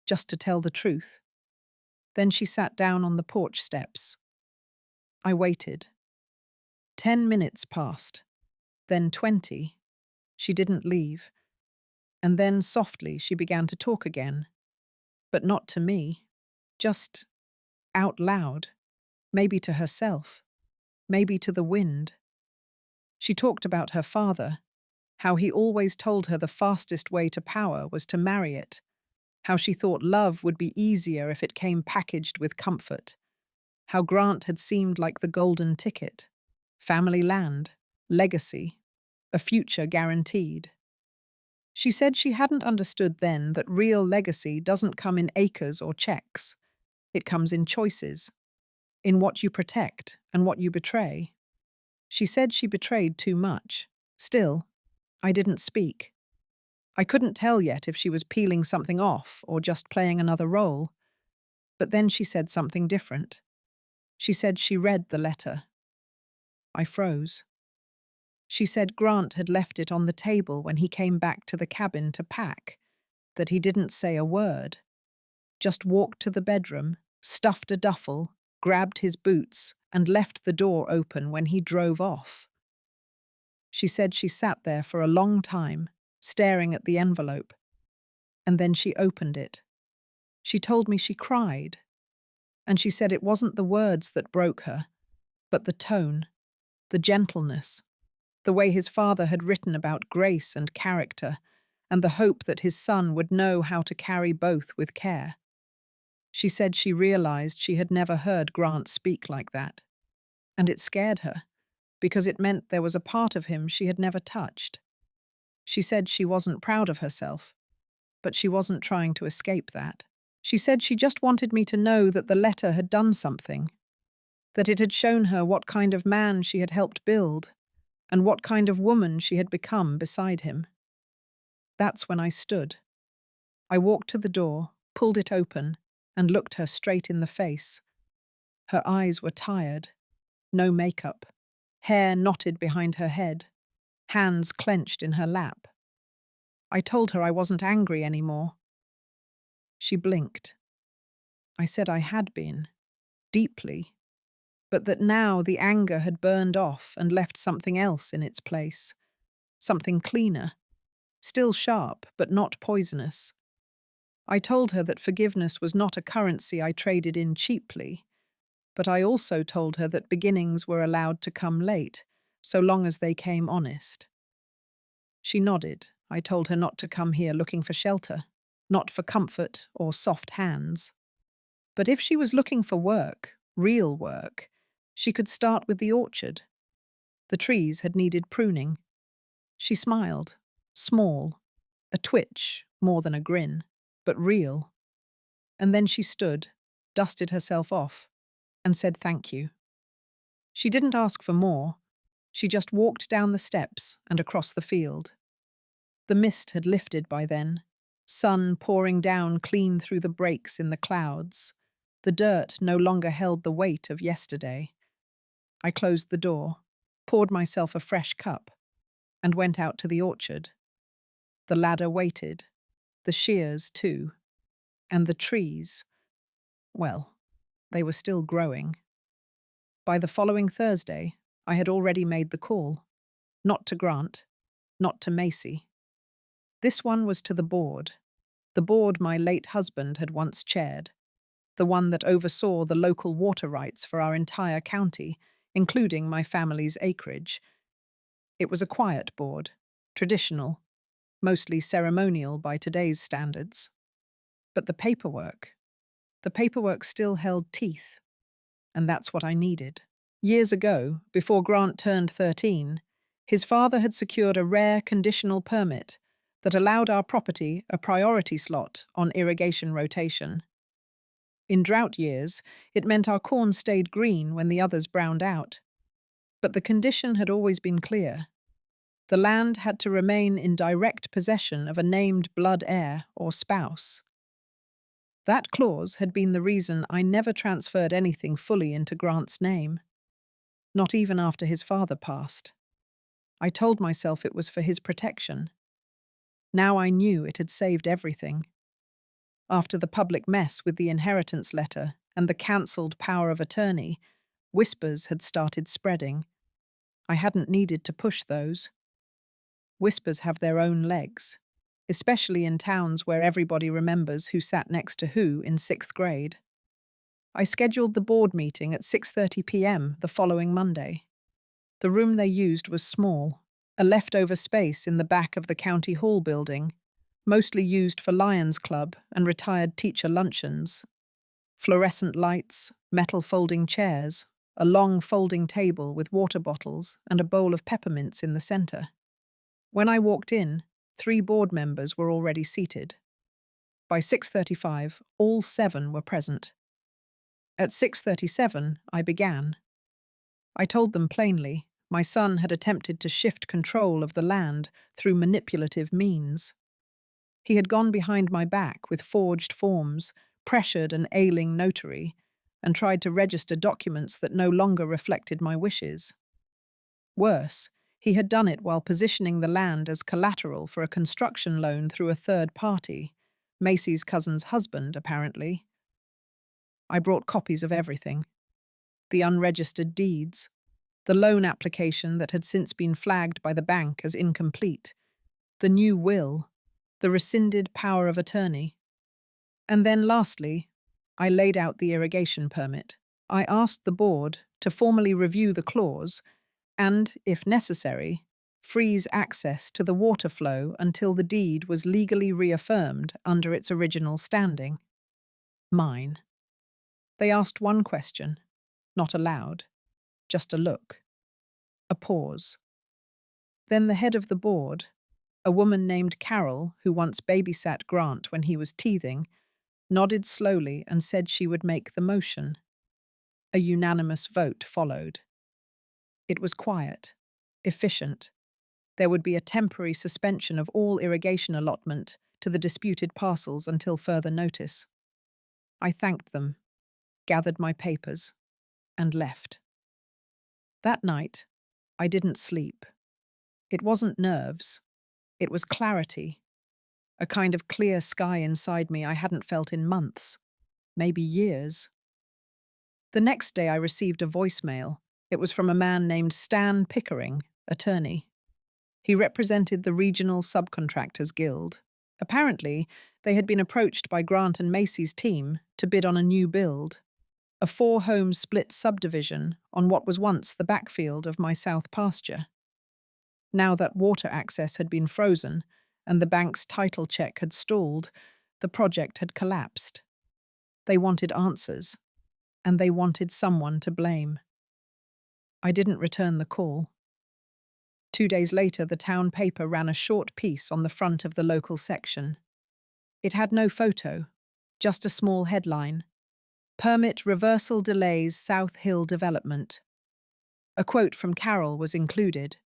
just to tell the truth. Then she sat down on the porch steps. I waited. 10 minutes passed, then 20. She didn't leave. And then softly she began to talk again. But not to me. Just out loud. Maybe to herself. Maybe to the wind. She talked about her father, how he always told her the fastest way to power was to marry it, how she thought love would be easier if it came packaged with comfort, how Grant had seemed like the golden ticket, family land, legacy, a future guaranteed. She said she hadn't understood then that real legacy doesn't come in acres or checks. It comes in choices, in what you protect and what you betray. She said she betrayed too much. Still, I didn't speak. I couldn't tell yet if she was peeling something off or just playing another role. But then she said something different. She said she read the letter. I froze. She said Grant had left it on the table when he came back to the cabin to pack. that he didn't say a word, just walked to the bedroom, stuffed a duffel, grabbed his boots, and left the door open when he drove off. She said she sat there for a long time, staring at the envelope, and then she opened it. She told me she cried, and she said it wasn't the words that broke her, but the tone, the gentleness, the way his father had written about grace and character, and the hope that his son would know how to carry both with care. She said she realized she had never heard Grant speak like that, and it scared her, because it meant there was a part of him she had never touched. She said she wasn't proud of herself, but she wasn't trying to escape that. She said she just wanted me to know that the letter had done something, that it had shown her what kind of man she had helped build, and what kind of woman she had become beside him. That's when I stood. I walked to the door, pulled it open, and looked her straight in the face. Her eyes were tired, no makeup, hair knotted behind her head, hands clenched in her lap. I told her I wasn't angry anymore. She blinked. I said I had been, deeply, but that now the anger had burned off and left something else in its place, something cleaner, still sharp but not poisonous. I told her that forgiveness was not a currency I traded in cheaply, but I also told her that beginnings were allowed to come late, so long as they came honest. She nodded. I told her not to come here looking for shelter, not for comfort or soft hands. But if she was looking for work, real work, she could start with the orchard. The trees had needed pruning. She smiled, small, a twitch more than a grin, but real. And then she stood, dusted herself off, and said thank you. She didn't ask for more. She just walked down the steps and across the field. The mist had lifted by then, sun pouring down clean through the breaks in the clouds. The dirt no longer held the weight of yesterday. I closed the door, poured myself a fresh cup, and went out to the orchard. The ladder waited, the shears too, and the trees, well, they were still growing. By the following Thursday, I had already made the call. Not to Grant, not to Macy. This one was to the board my late husband had once chaired, the one that oversaw the local water rights for our entire county, including my family's acreage. It was a quiet board, traditional, mostly ceremonial by today's standards. But the paperwork still held teeth, and that's what I needed. Years ago, before Grant turned 13, his father had secured a rare conditional permit that allowed our property a priority slot on irrigation rotation. In drought years, it meant our corn stayed green when the others browned out. But the condition had always been clear. The land had to remain in direct possession of a named blood heir or spouse. That clause had been the reason I never transferred anything fully into Grant's name, not even after his father passed. I told myself it was for his protection. Now I knew it had saved everything. After the public mess with the inheritance letter and the cancelled power of attorney, whispers had started spreading. I hadn't needed to push those. Whispers have their own legs, especially in towns where everybody remembers who sat next to who in 6th grade. I scheduled the board meeting at 6:30 p.m. the following Monday. The room they used was small, a leftover space in the back of the county hall building, mostly used for Lions Club and retired teacher luncheons. Fluorescent lights, metal folding chairs, a long folding table with water bottles and a bowl of peppermints in the center. When I walked in, 3 board members were already seated. By 6:35, all 7 were present. At 6:37, I began. I told them plainly, my son had attempted to shift control of the land through manipulative means. He had gone behind my back with forged forms, pressured an ailing notary, and tried to register documents that no longer reflected my wishes. Worse, he had done it while positioning the land as collateral for a construction loan through a third party, Macy's cousin's husband, apparently. I brought copies of everything: the unregistered deeds, the loan application that had since been flagged by the bank as incomplete, the new will, the rescinded power of attorney. And then lastly, I laid out the irrigation permit. I asked the board to formally review the clause and, if necessary, freeze access to the water flow until the deed was legally reaffirmed under its original standing. Mine. They asked one question, not aloud, just a look, a pause. Then the head of the board, a woman named Carol, who once babysat Grant when he was teething, nodded slowly and said she would make the motion. A unanimous vote followed. It was quiet, efficient. There would be a temporary suspension of all irrigation allotment to the disputed parcels until further notice. I thanked them, gathered my papers, and left. That night, I didn't sleep. It wasn't nerves. It was clarity, a kind of clear sky inside me I hadn't felt in months, maybe years. The next day I received a voicemail. It was from a man named Stan Pickering, attorney. He represented the Regional Subcontractors Guild. Apparently, they had been approached by Grant and Macy's team to bid on a new build, a 4-home split subdivision on what was once the backfield of my south pasture. Now that water access had been frozen and the bank's title check had stalled, the project had collapsed. They wanted answers, and they wanted someone to blame. I didn't return the call. 2 days later, the town paper ran a short piece on the front of the local section. It had no photo, just a small headline: "Permit reversal delays South Hill development." A quote from Carol was included.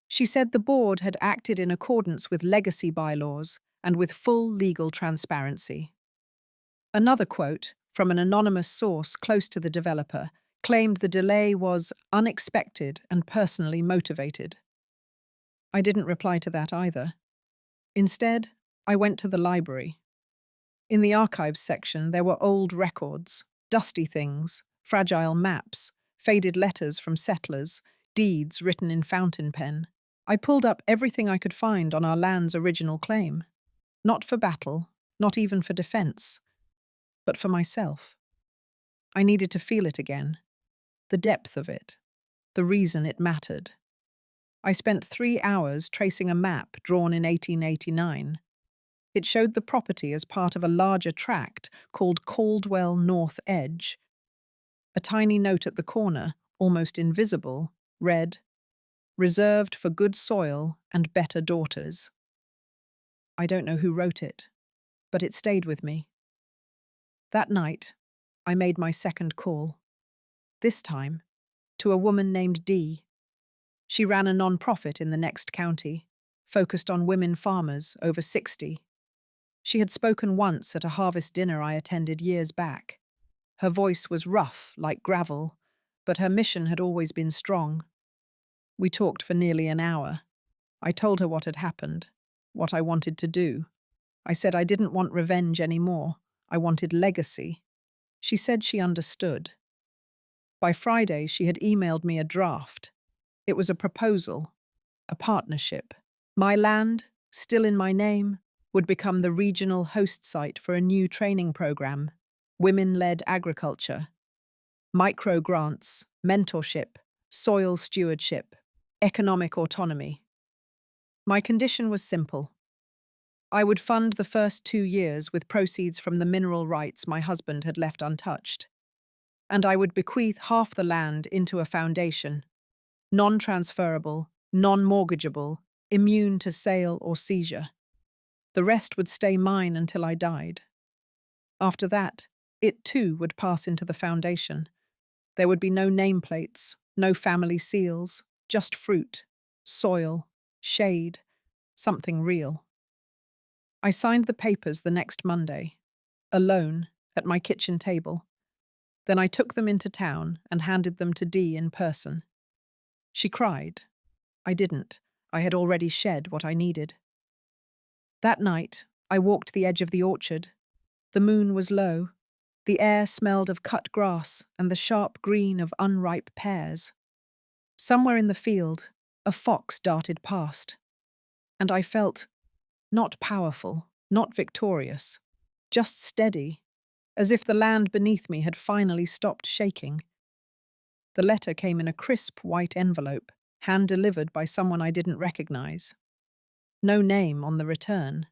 She said the board had acted in accordance with legacy bylaws and with full legal transparency. Another quote, from an anonymous source close to the developer, claimed the delay was unexpected and personally motivated. I didn't reply to that either. Instead, I went to the library. In the archives section, there were old records, dusty things, fragile maps, faded letters from settlers, deeds written in fountain pen. I pulled up everything I could find on our land's original claim. Not for battle, not even for defense, but for myself. I needed to feel it again, the depth of it, the reason it mattered. I spent 3 hours tracing a map drawn in 1889. It showed the property as part of a larger tract called Caldwell North Edge. A tiny note at the corner, almost invisible, read, "Reserved for good soil and better daughters." I don't know who wrote it, but it stayed with me. That night, I made my second call. This time, to a woman named Dee. She ran a non-profit in the next county, focused on women farmers over 60. She had spoken once at a harvest dinner I attended years back. Her voice was rough, like gravel, but her mission had always been strong. We talked for nearly an hour. I told her what had happened, what I wanted to do. I said I didn't want revenge anymore. I wanted legacy. She said she understood. By Friday, she had emailed me a draft. It was a proposal, a partnership. My land, still in my name, would become the regional host site for a new training program: women-led agriculture, micro grants, mentorship, soil stewardship, economic autonomy. My condition was simple. I would fund the first 2 years with proceeds from the mineral rights my husband had left untouched, and I would bequeath half the land into a foundation, non-transferable, non-mortgageable, immune to sale or seizure. The rest would stay mine until I died. After that, it too would pass into the foundation. There would be no nameplates, no family seals, just fruit, soil, shade, something real. I signed the papers the next Monday, alone, at my kitchen table. Then I took them into town and handed them to Dee in person. She cried. I didn't. I had already shed what I needed. That night, I walked the edge of the orchard. The moon was low. The air smelled of cut grass and the sharp green of unripe pears. Somewhere in the field, a fox darted past, and I felt not powerful, not victorious, just steady, as if the land beneath me had finally stopped shaking. The letter came in a crisp white envelope, hand-delivered by someone I didn't recognize. No name on the return,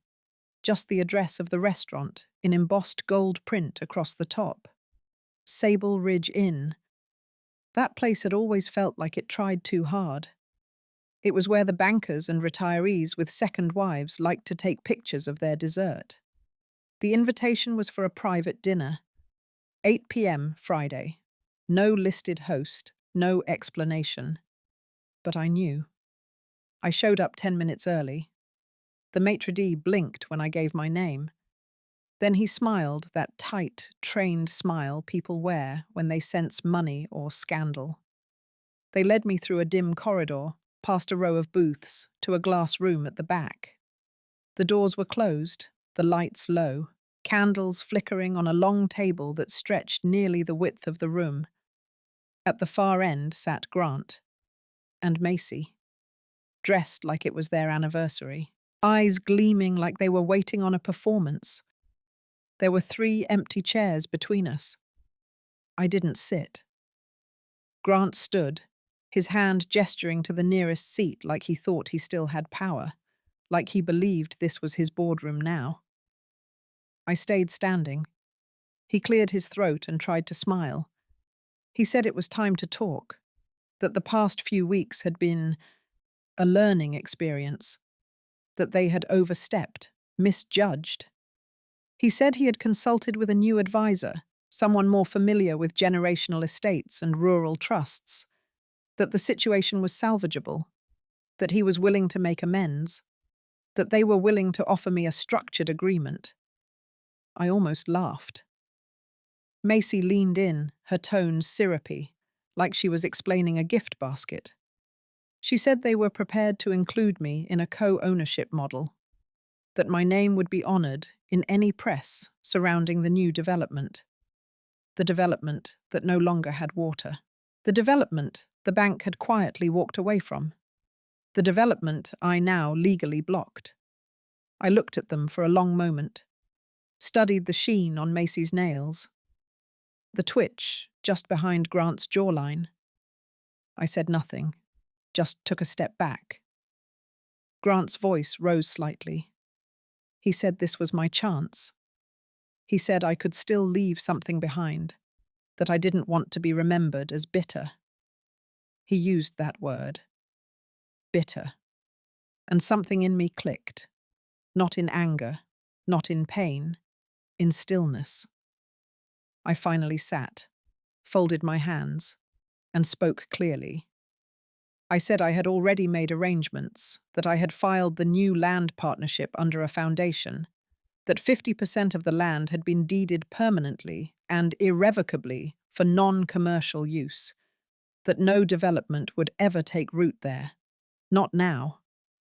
just the address of the restaurant in embossed gold print across the top. Sable Ridge Inn. That place had always felt like it tried too hard. It was where the bankers and retirees with second wives liked to take pictures of their dessert. The invitation was for a private dinner. 8 p.m. Friday. No listed host, no explanation. But I knew. I showed up 10 minutes early. The maitre d' blinked when I gave my name. Then he smiled, that tight, trained smile people wear when they sense money or scandal. They led me through a dim corridor, past a row of booths, to a glass room at the back. The doors were closed, the lights low, candles flickering on a long table that stretched nearly the width of the room. At the far end sat Grant and Macy, dressed like it was their anniversary, eyes gleaming like they were waiting on a performance. There were 3 empty chairs between us. I didn't sit. Grant stood, his hand gesturing to the nearest seat like he thought he still had power, like he believed this was his boardroom now. I stayed standing. He cleared his throat and tried to smile. He said it was time to talk, that the past few weeks had been a learning experience, that they had overstepped, misjudged. He said he had consulted with a new advisor, someone more familiar with generational estates and rural trusts, that the situation was salvageable, that he was willing to make amends, that they were willing to offer me a structured agreement. I almost laughed. Macy leaned in, her tone syrupy, like she was explaining a gift basket. She said they were prepared to include me in a co-ownership model, that my name would be honored in any press surrounding the new development. The development that no longer had water. The development the bank had quietly walked away from. The development I now legally blocked. I looked at them for a long moment, studied the sheen on Macy's nails, the twitch just behind Grant's jawline. I said nothing, just took a step back. Grant's voice rose slightly. He said this was my chance. He said I could still leave something behind, that I didn't want to be remembered as bitter. He used that word. Bitter. And something in me clicked. Not in anger, not in pain, in stillness. I finally sat, folded my hands, and spoke clearly. I said I had already made arrangements, that I had filed the new land partnership under a foundation, that 50% of the land had been deeded permanently and irrevocably for non-commercial use, that no development would ever take root there, not now,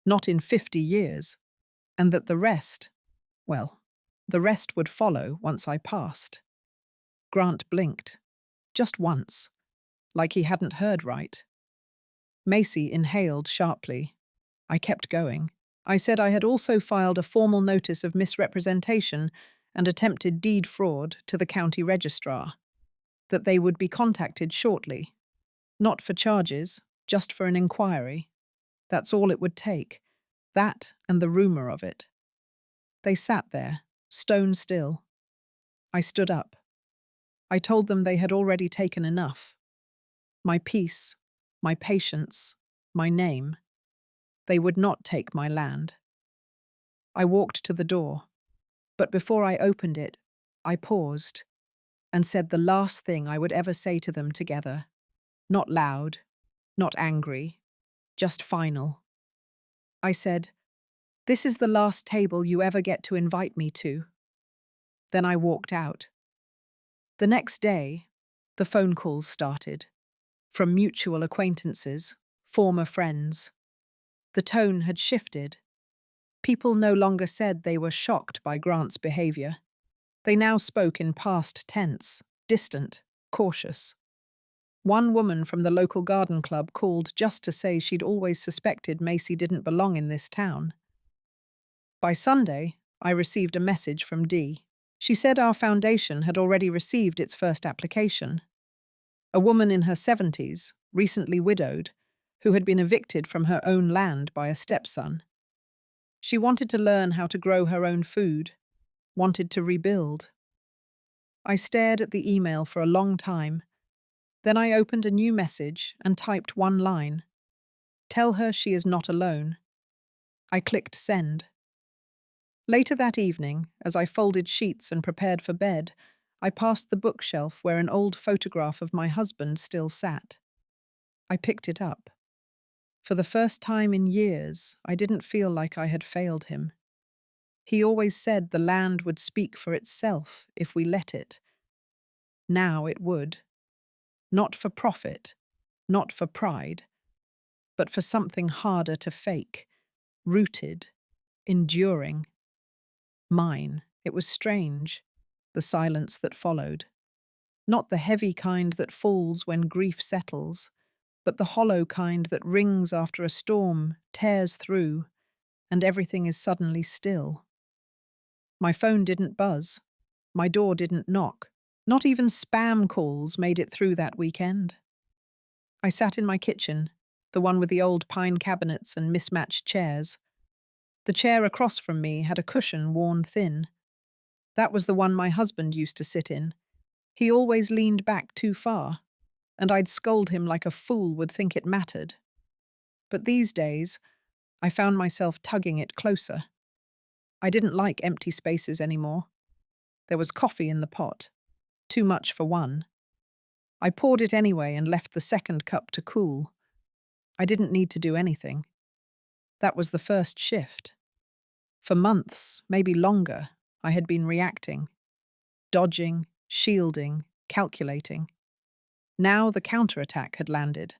not in 50 years, and that the rest, well, the rest would follow once I passed. Grant blinked, just once, like he hadn't heard right. Macy inhaled sharply. I kept going. I said I had also filed a formal notice of misrepresentation and attempted deed fraud to the county registrar, that they would be contacted shortly. Not for charges, just for an inquiry. That's all it would take. That and the rumor of it. They sat there, stone still. I stood up. I told them they had already taken enough. My peace, my patience, my name. They would not take my land. I walked to the door, but before I opened it, I paused and said the last thing I would ever say to them together. Not loud, not angry, just final. I said, "This is the last table you ever get to invite me to." Then I walked out. The next day, the phone calls started. From mutual acquaintances, former friends. The tone had shifted. People no longer said they were shocked by Grant's behavior. They now spoke in past tense, distant, cautious. One woman from the local garden club called just to say she'd always suspected Macy didn't belong in this town. By Sunday, I received a message from Dee. She said our foundation had already received its first application. A woman in her 70s, recently widowed, who had been evicted from her own land by a stepson. She wanted to learn how to grow her own food, wanted to rebuild. I stared at the email for a long time. Then I opened a new message and typed one line. Tell her she is not alone. I clicked send. Later that evening, as I folded sheets and prepared for bed, I passed the bookshelf where an old photograph of my husband still sat. I picked it up. For the first time in years, I didn't feel like I had failed him. He always said the land would speak for itself if we let it. Now it would. Not for profit, not for pride, but for something harder to fake, rooted, enduring. Mine. It was strange, the silence that followed. Not the heavy kind that falls when grief settles, but the hollow kind that rings after a storm, tears through, and everything is suddenly still. My phone didn't buzz. My door didn't knock. Not even spam calls made it through that weekend. I sat in my kitchen, the one with the old pine cabinets and mismatched chairs. The chair across from me had a cushion worn thin. That was the one my husband used to sit in. He always leaned back too far, and I'd scold him like a fool would think it mattered. But these days, I found myself tugging it closer. I didn't like empty spaces anymore. There was coffee in the pot. Too much for one. I poured it anyway and left the second cup to cool. I didn't need to do anything. That was the first shift. For months, maybe longer, I had been reacting. Dodging, shielding, calculating. Now the counterattack had landed,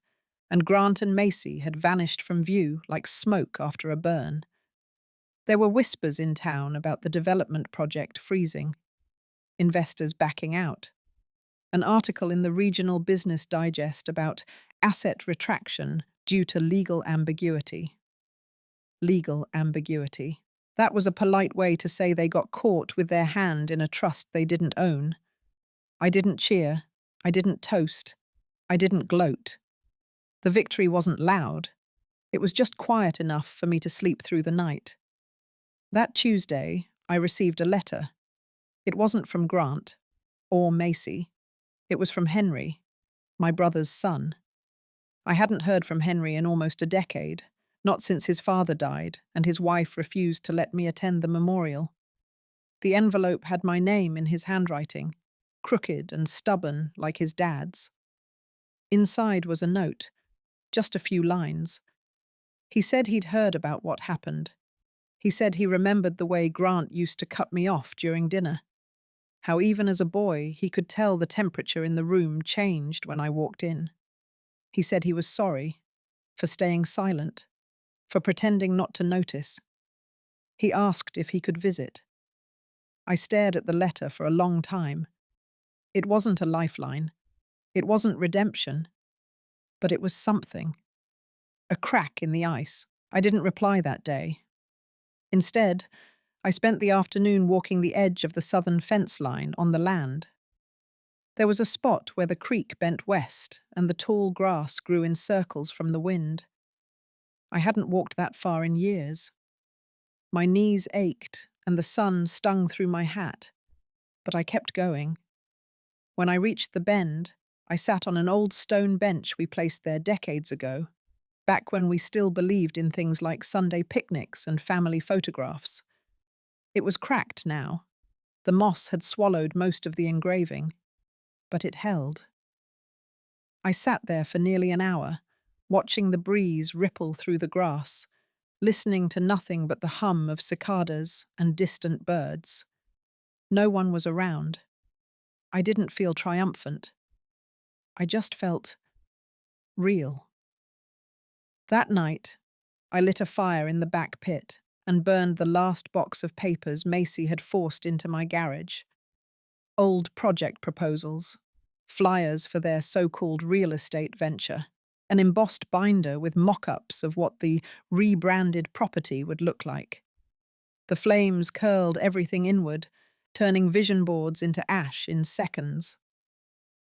and Grant and Macy had vanished from view like smoke after a burn. There were whispers in town about the development project freezing, investors backing out, an article in the Regional Business Digest about asset retraction due to legal ambiguity. Legal ambiguity. That was a polite way to say they got caught with their hand in a trust they didn't own. I didn't cheer. I didn't toast. I didn't gloat. The victory wasn't loud. It was just quiet enough for me to sleep through the night. That Tuesday, I received a letter. It wasn't from Grant or Macy. It was from Henry, my brother's son. I hadn't heard from Henry in almost a decade, not since his father died and his wife refused to let me attend the memorial. The envelope had my name in his handwriting, crooked and stubborn like his dad's. Inside was a note, just a few lines. He said he'd heard about what happened. He said he remembered the way Grant used to cut me off during dinner. How even as a boy he could tell the temperature in the room changed when I walked in. He said he was sorry for staying silent, for pretending not to notice. He asked if he could visit. I stared at the letter for a long time. It wasn't a lifeline. It wasn't redemption. But it was something. A crack in the ice. I didn't reply that day. Instead, I spent the afternoon walking the edge of the southern fence line on the land. There was a spot where the creek bent west and the tall grass grew in circles from the wind. I hadn't walked that far in years. My knees ached and the sun stung through my hat, but I kept going. When I reached the bend, I sat on an old stone bench we placed there decades ago, back when we still believed in things like Sunday picnics and family photographs. It was cracked now. The moss had swallowed most of the engraving, but it held. I sat there for nearly an hour, watching the breeze ripple through the grass, listening to nothing but the hum of cicadas and distant birds. No one was around. I didn't feel triumphant. I just felt real. That night, I lit a fire in the back pit and burned the last box of papers Macy had forced into my garage. Old project proposals, flyers for their so-called real estate venture, an embossed binder with mock-ups of what the rebranded property would look like. The flames curled everything inward, turning vision boards into ash in seconds.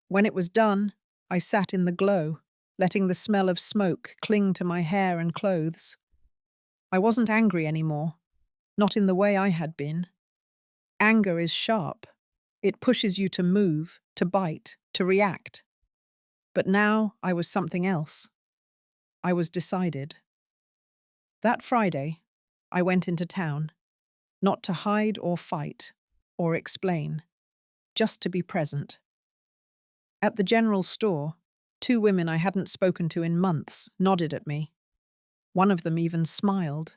When it was done, I sat in the glow, letting the smell of smoke cling to my hair and clothes. I wasn't angry anymore, not in the way I had been. Anger is sharp. It pushes you to move, to bite, to react. But now I was something else. I was decided. That Friday, I went into town, not to hide or fight or explain, just to be present. At the general store, two women I hadn't spoken to in months nodded at me. One of them even smiled.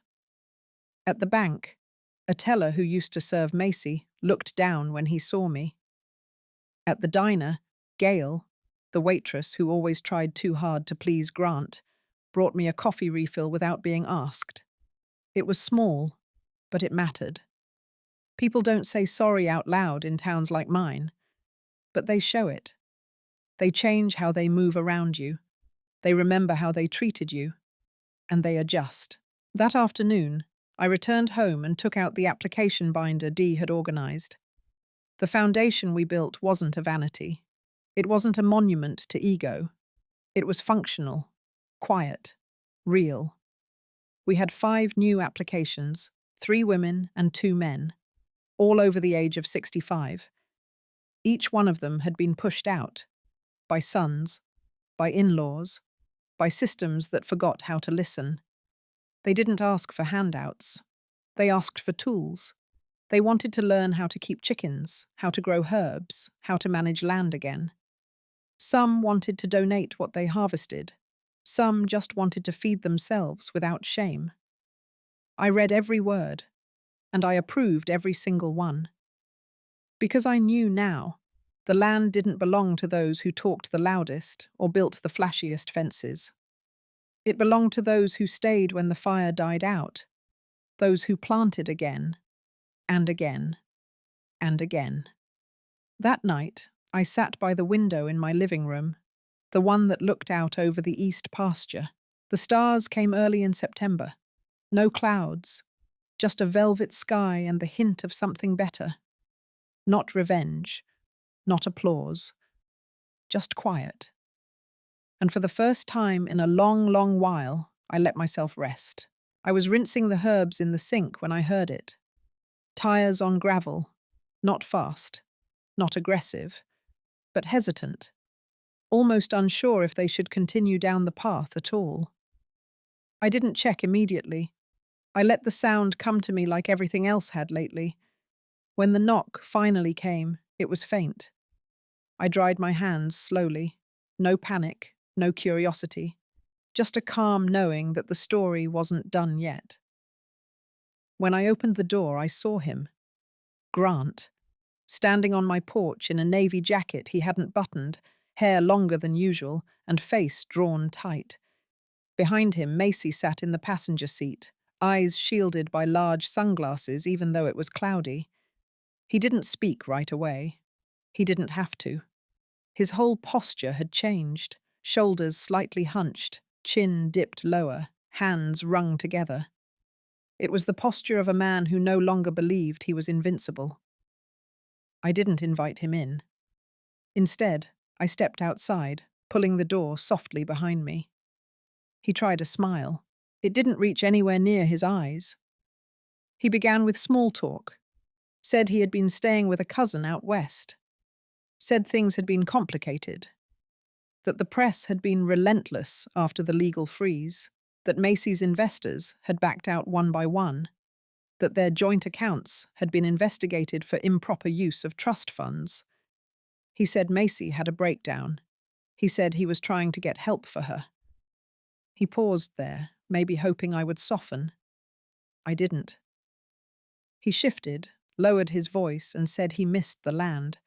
At the bank, a teller who used to serve Macy looked down when he saw me. At the diner, Gail, the waitress who always tried too hard to please Grant, brought me a coffee refill without being asked. It was small, but it mattered. People don't say sorry out loud in towns like mine, but they show it. They change how they move around you. They remember how they treated you, and they adjust. That afternoon, I returned home and took out the application binder Dee had organized. The foundation we built wasn't a vanity. It wasn't a monument to ego. It was functional, quiet, real. We had 5 new applications, 3 women and 2 men, all over the age of 65. Each one of them had been pushed out by sons, by in-laws, by systems that forgot how to listen. They didn't ask for handouts. They asked for tools. They wanted to learn how to keep chickens, how to grow herbs, how to manage land again. Some wanted to donate what they harvested. Some just wanted to feed themselves without shame. I read every word, and I approved every single one. Because I knew now, the land didn't belong to those who talked the loudest or built the flashiest fences. It belonged to those who stayed when the fire died out, those who planted again, and again, and again. That night, I sat by the window in my living room, the one that looked out over the east pasture. The stars came early in September. No clouds, just a velvet sky and the hint of something better. Not revenge, not applause, just quiet. And for the first time in a long, long while, I let myself rest. I was rinsing the herbs in the sink when I heard it. Tires on gravel, not fast, not aggressive, but hesitant, almost unsure if they should continue down the path at all. I didn't check immediately. I let the sound come to me like everything else had lately. When the knock finally came, it was faint. I dried my hands slowly. No panic, no curiosity. Just a calm knowing that the story wasn't done yet. When I opened the door, I saw him. Grant, standing on my porch in a navy jacket he hadn't buttoned, hair longer than usual, and face drawn tight. Behind him, Macy sat in the passenger seat, eyes shielded by large sunglasses even though it was cloudy. He didn't speak right away. He didn't have to. His whole posture had changed, shoulders slightly hunched, chin dipped lower, hands wrung together. It was the posture of a man who no longer believed he was invincible. I didn't invite him in. Instead, I stepped outside, pulling the door softly behind me. He tried a smile. It didn't reach anywhere near his eyes. He began with small talk. Said he had been staying with a cousin out west. Said things had been complicated. That the press had been relentless after the legal freeze. That Macy's investors had backed out one by one. That their joint accounts had been investigated for improper use of trust funds. He said Macy had a breakdown. He said he was trying to get help for her. He paused there, maybe hoping I would soften. I didn't. He shifted, lowered his voice, and said he missed the land.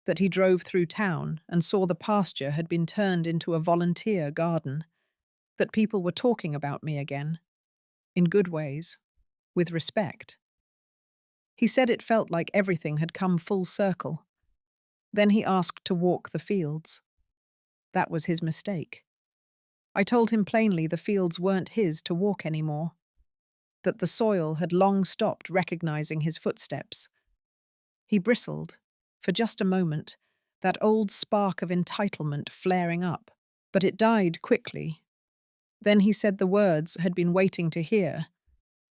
That he drove through town and saw the pasture had been turned into a volunteer garden. That people were talking about me again. In good ways. with respect. He said it felt like everything had come full circle. Then he asked to walk the fields. That was his mistake. I told him plainly the fields weren't his to walk anymore, that the soil had long stopped recognizing his footsteps. He bristled, for just a moment, that old spark of entitlement flaring up, but it died quickly. Then he said the words had been waiting to hear,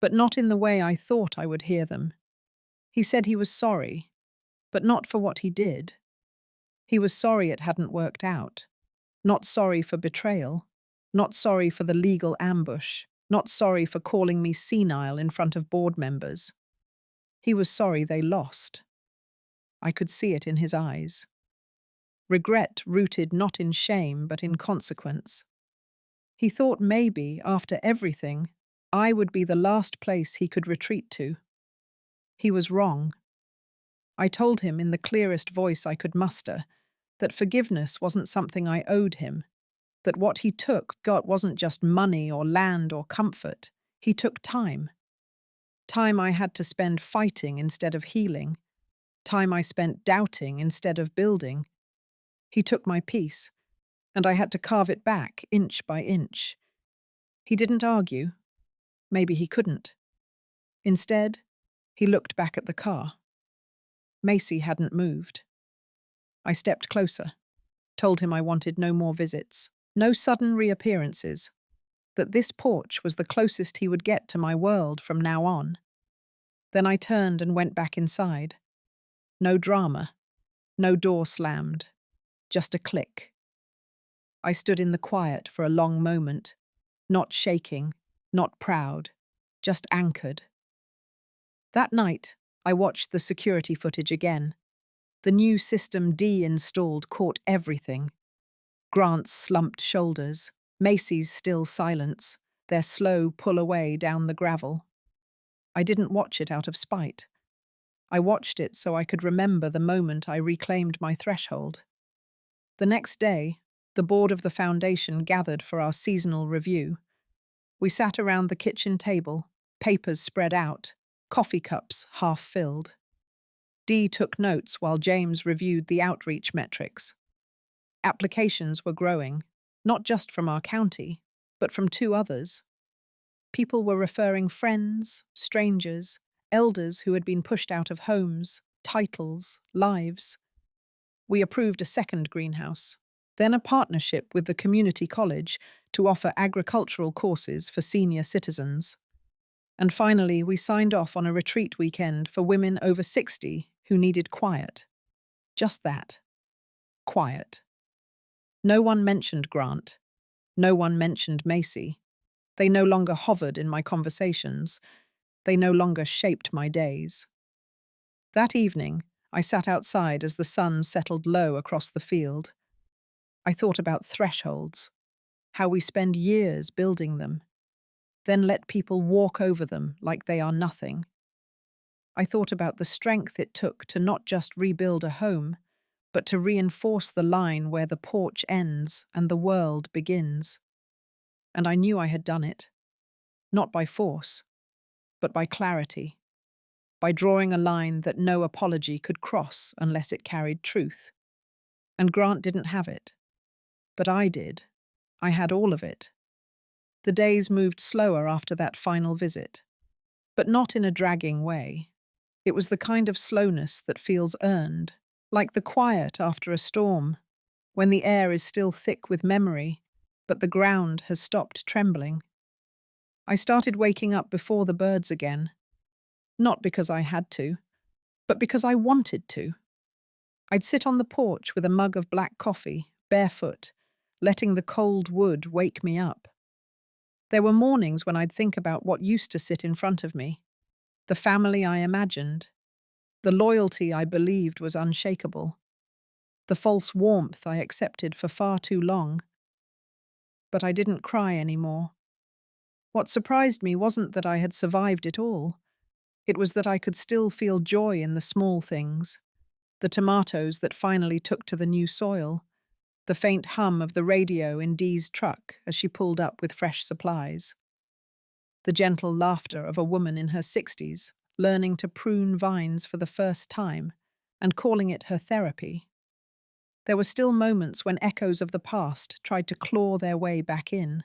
but not in the way I thought I would hear them. He said he was sorry, but not for what he did. He was sorry it hadn't worked out. Not sorry for betrayal. Not sorry for the legal ambush. Not sorry for calling me senile in front of board members. He was sorry they lost. I could see it in his eyes. Regret rooted not in shame but in consequence. He thought maybe, after everything, I would be the last place he could retreat to. He was wrong. I told him in the clearest voice I could muster that forgiveness wasn't something I owed him, that what he got wasn't just money or land or comfort. He took time. Time I had to spend fighting instead of healing. Time I spent doubting instead of building. He took my peace, and I had to carve it back inch by inch. He didn't argue. Maybe he couldn't. Instead, he looked back at the car. Macy hadn't moved. I stepped closer, told him I wanted no more visits, no sudden reappearances, that this porch was the closest he would get to my world from now on. Then I turned and went back inside. No drama, no door slammed, just a click. I stood in the quiet for a long moment, not shaking, not proud, just anchored. That night, I watched the security footage again. The new system Dee installed caught everything. Grant's slumped shoulders, Macy's still silence, their slow pull away down the gravel. I didn't watch it out of spite. I watched it so I could remember the moment I reclaimed my threshold. The next day, the board of the foundation gathered for our seasonal review. We sat around the kitchen table, papers spread out, coffee cups half filled. Dee took notes while James reviewed the outreach metrics. Applications were growing, not just from our county, but from 2 others. People were referring friends, strangers, elders who had been pushed out of homes, titles, lives. We approved a second greenhouse, then a partnership with the community college to offer agricultural courses for senior citizens. And finally, we signed off on a retreat weekend for women over 60 who needed quiet. Just that. Quiet. No one mentioned Grant. No one mentioned Macy. They no longer hovered in my conversations. They no longer shaped my days. That evening, I sat outside as the sun settled low across the field. I thought about thresholds, how we spend years building them, then let people walk over them like they are nothing. I thought about the strength it took to not just rebuild a home, but to reinforce the line where the porch ends and the world begins. And I knew I had done it, not by force, but by clarity, by drawing a line that no apology could cross unless it carried truth. And Grant didn't have it. But I did. I had all of it. The days moved slower after that final visit, but not in a dragging way. It was the kind of slowness that feels earned, like the quiet after a storm, when the air is still thick with memory, but the ground has stopped trembling. I started waking up before the birds again, not because I had to, but because I wanted to. I'd sit on the porch with a mug of black coffee, barefoot, letting the cold wood wake me up. There were mornings when I'd think about what used to sit in front of me, the family I imagined, the loyalty I believed was unshakable, the false warmth I accepted for far too long. But I didn't cry anymore. What surprised me wasn't that I had survived it all. It was that I could still feel joy in the small things, the tomatoes that finally took to the new soil, the faint hum of the radio in Dee's truck as she pulled up with fresh supplies. the gentle laughter of a woman in her 60s, learning to prune vines for the first time and calling it her therapy. There were still moments when echoes of the past tried to claw their way back in.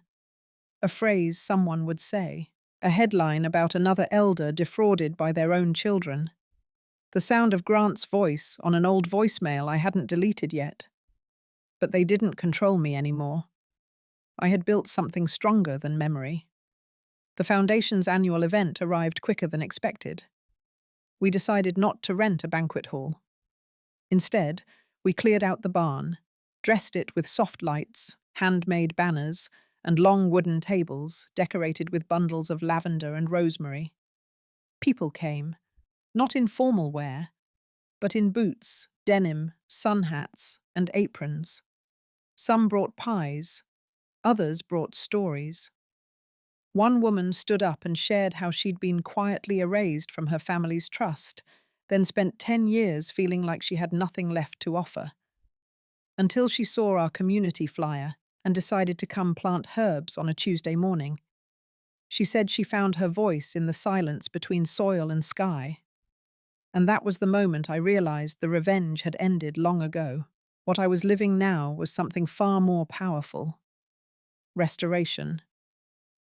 A phrase someone would say, a headline about another elder defrauded by their own children, the sound of Grant's voice on an old voicemail I hadn't deleted yet. But they didn't control me anymore. I had built something stronger than memory. The Foundation's annual event arrived quicker than expected. We decided not to rent a banquet hall. Instead, we cleared out the barn, dressed it with soft lights, handmade banners, and long wooden tables decorated with bundles of lavender and rosemary. People came, not in formal wear, but in boots, denim, sun hats, and aprons. Some brought pies, others brought stories. One woman stood up and shared how she'd been quietly erased from her family's trust, then spent 10 years feeling like she had nothing left to offer. Until she saw our community flyer and decided to come plant herbs on a Tuesday morning. She said she found her voice in the silence between soil and sky. And that was the moment I realized the revenge had ended long ago. What I was living now was something far more powerful. Restoration.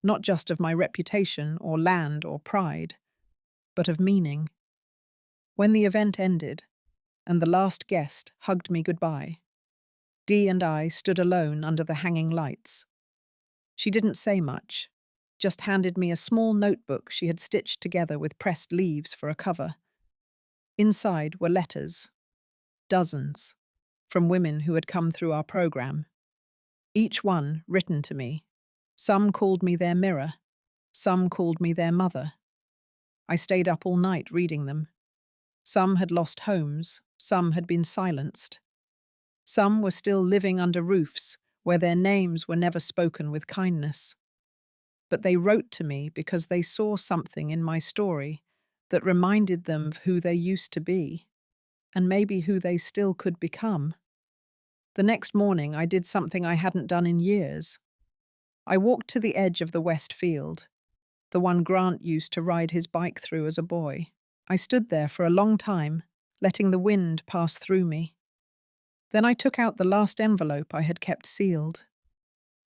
Not just of my reputation or land or pride, but of meaning. When the event ended, and the last guest hugged me goodbye, Dee and I stood alone under the hanging lights. She didn't say much, just handed me a small notebook she had stitched together with pressed leaves for a cover. Inside were letters, dozens, from women who had come through our program. Each one written to me. Some called me their mirror, some called me their mother. I stayed up all night reading them. Some had lost homes, some had been silenced. Some were still living under roofs where their names were never spoken with kindness. But they wrote to me because they saw something in my story that reminded them of who they used to be, and maybe who they still could become. The next morning I did something I hadn't done in years. I walked to the edge of the West Field, the one Grant used to ride his bike through as a boy. I stood there for a long time, letting the wind pass through me. Then I took out the last envelope I had kept sealed.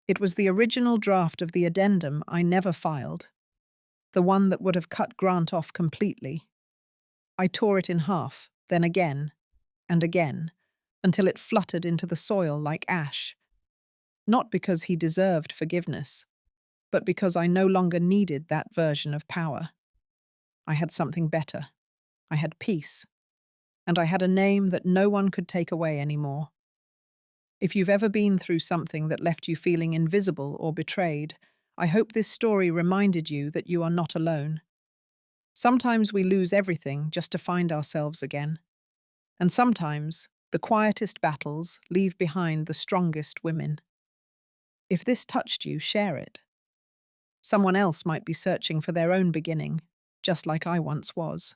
It was the original draft of the addendum I never filed, the one that would have cut Grant off completely. I tore it in half, then again, and again, until it fluttered into the soil like ash. Not because he deserved forgiveness, but because I no longer needed that version of power. I had something better. I had peace. And I had a name that no one could take away anymore. If you've ever been through something that left you feeling invisible or betrayed, I hope this story reminded you that you are not alone. Sometimes we lose everything just to find ourselves again. And sometimes the quietest battles leave behind the strongest women. If this touched you, share it. Someone else might be searching for their own beginning, just like I once was.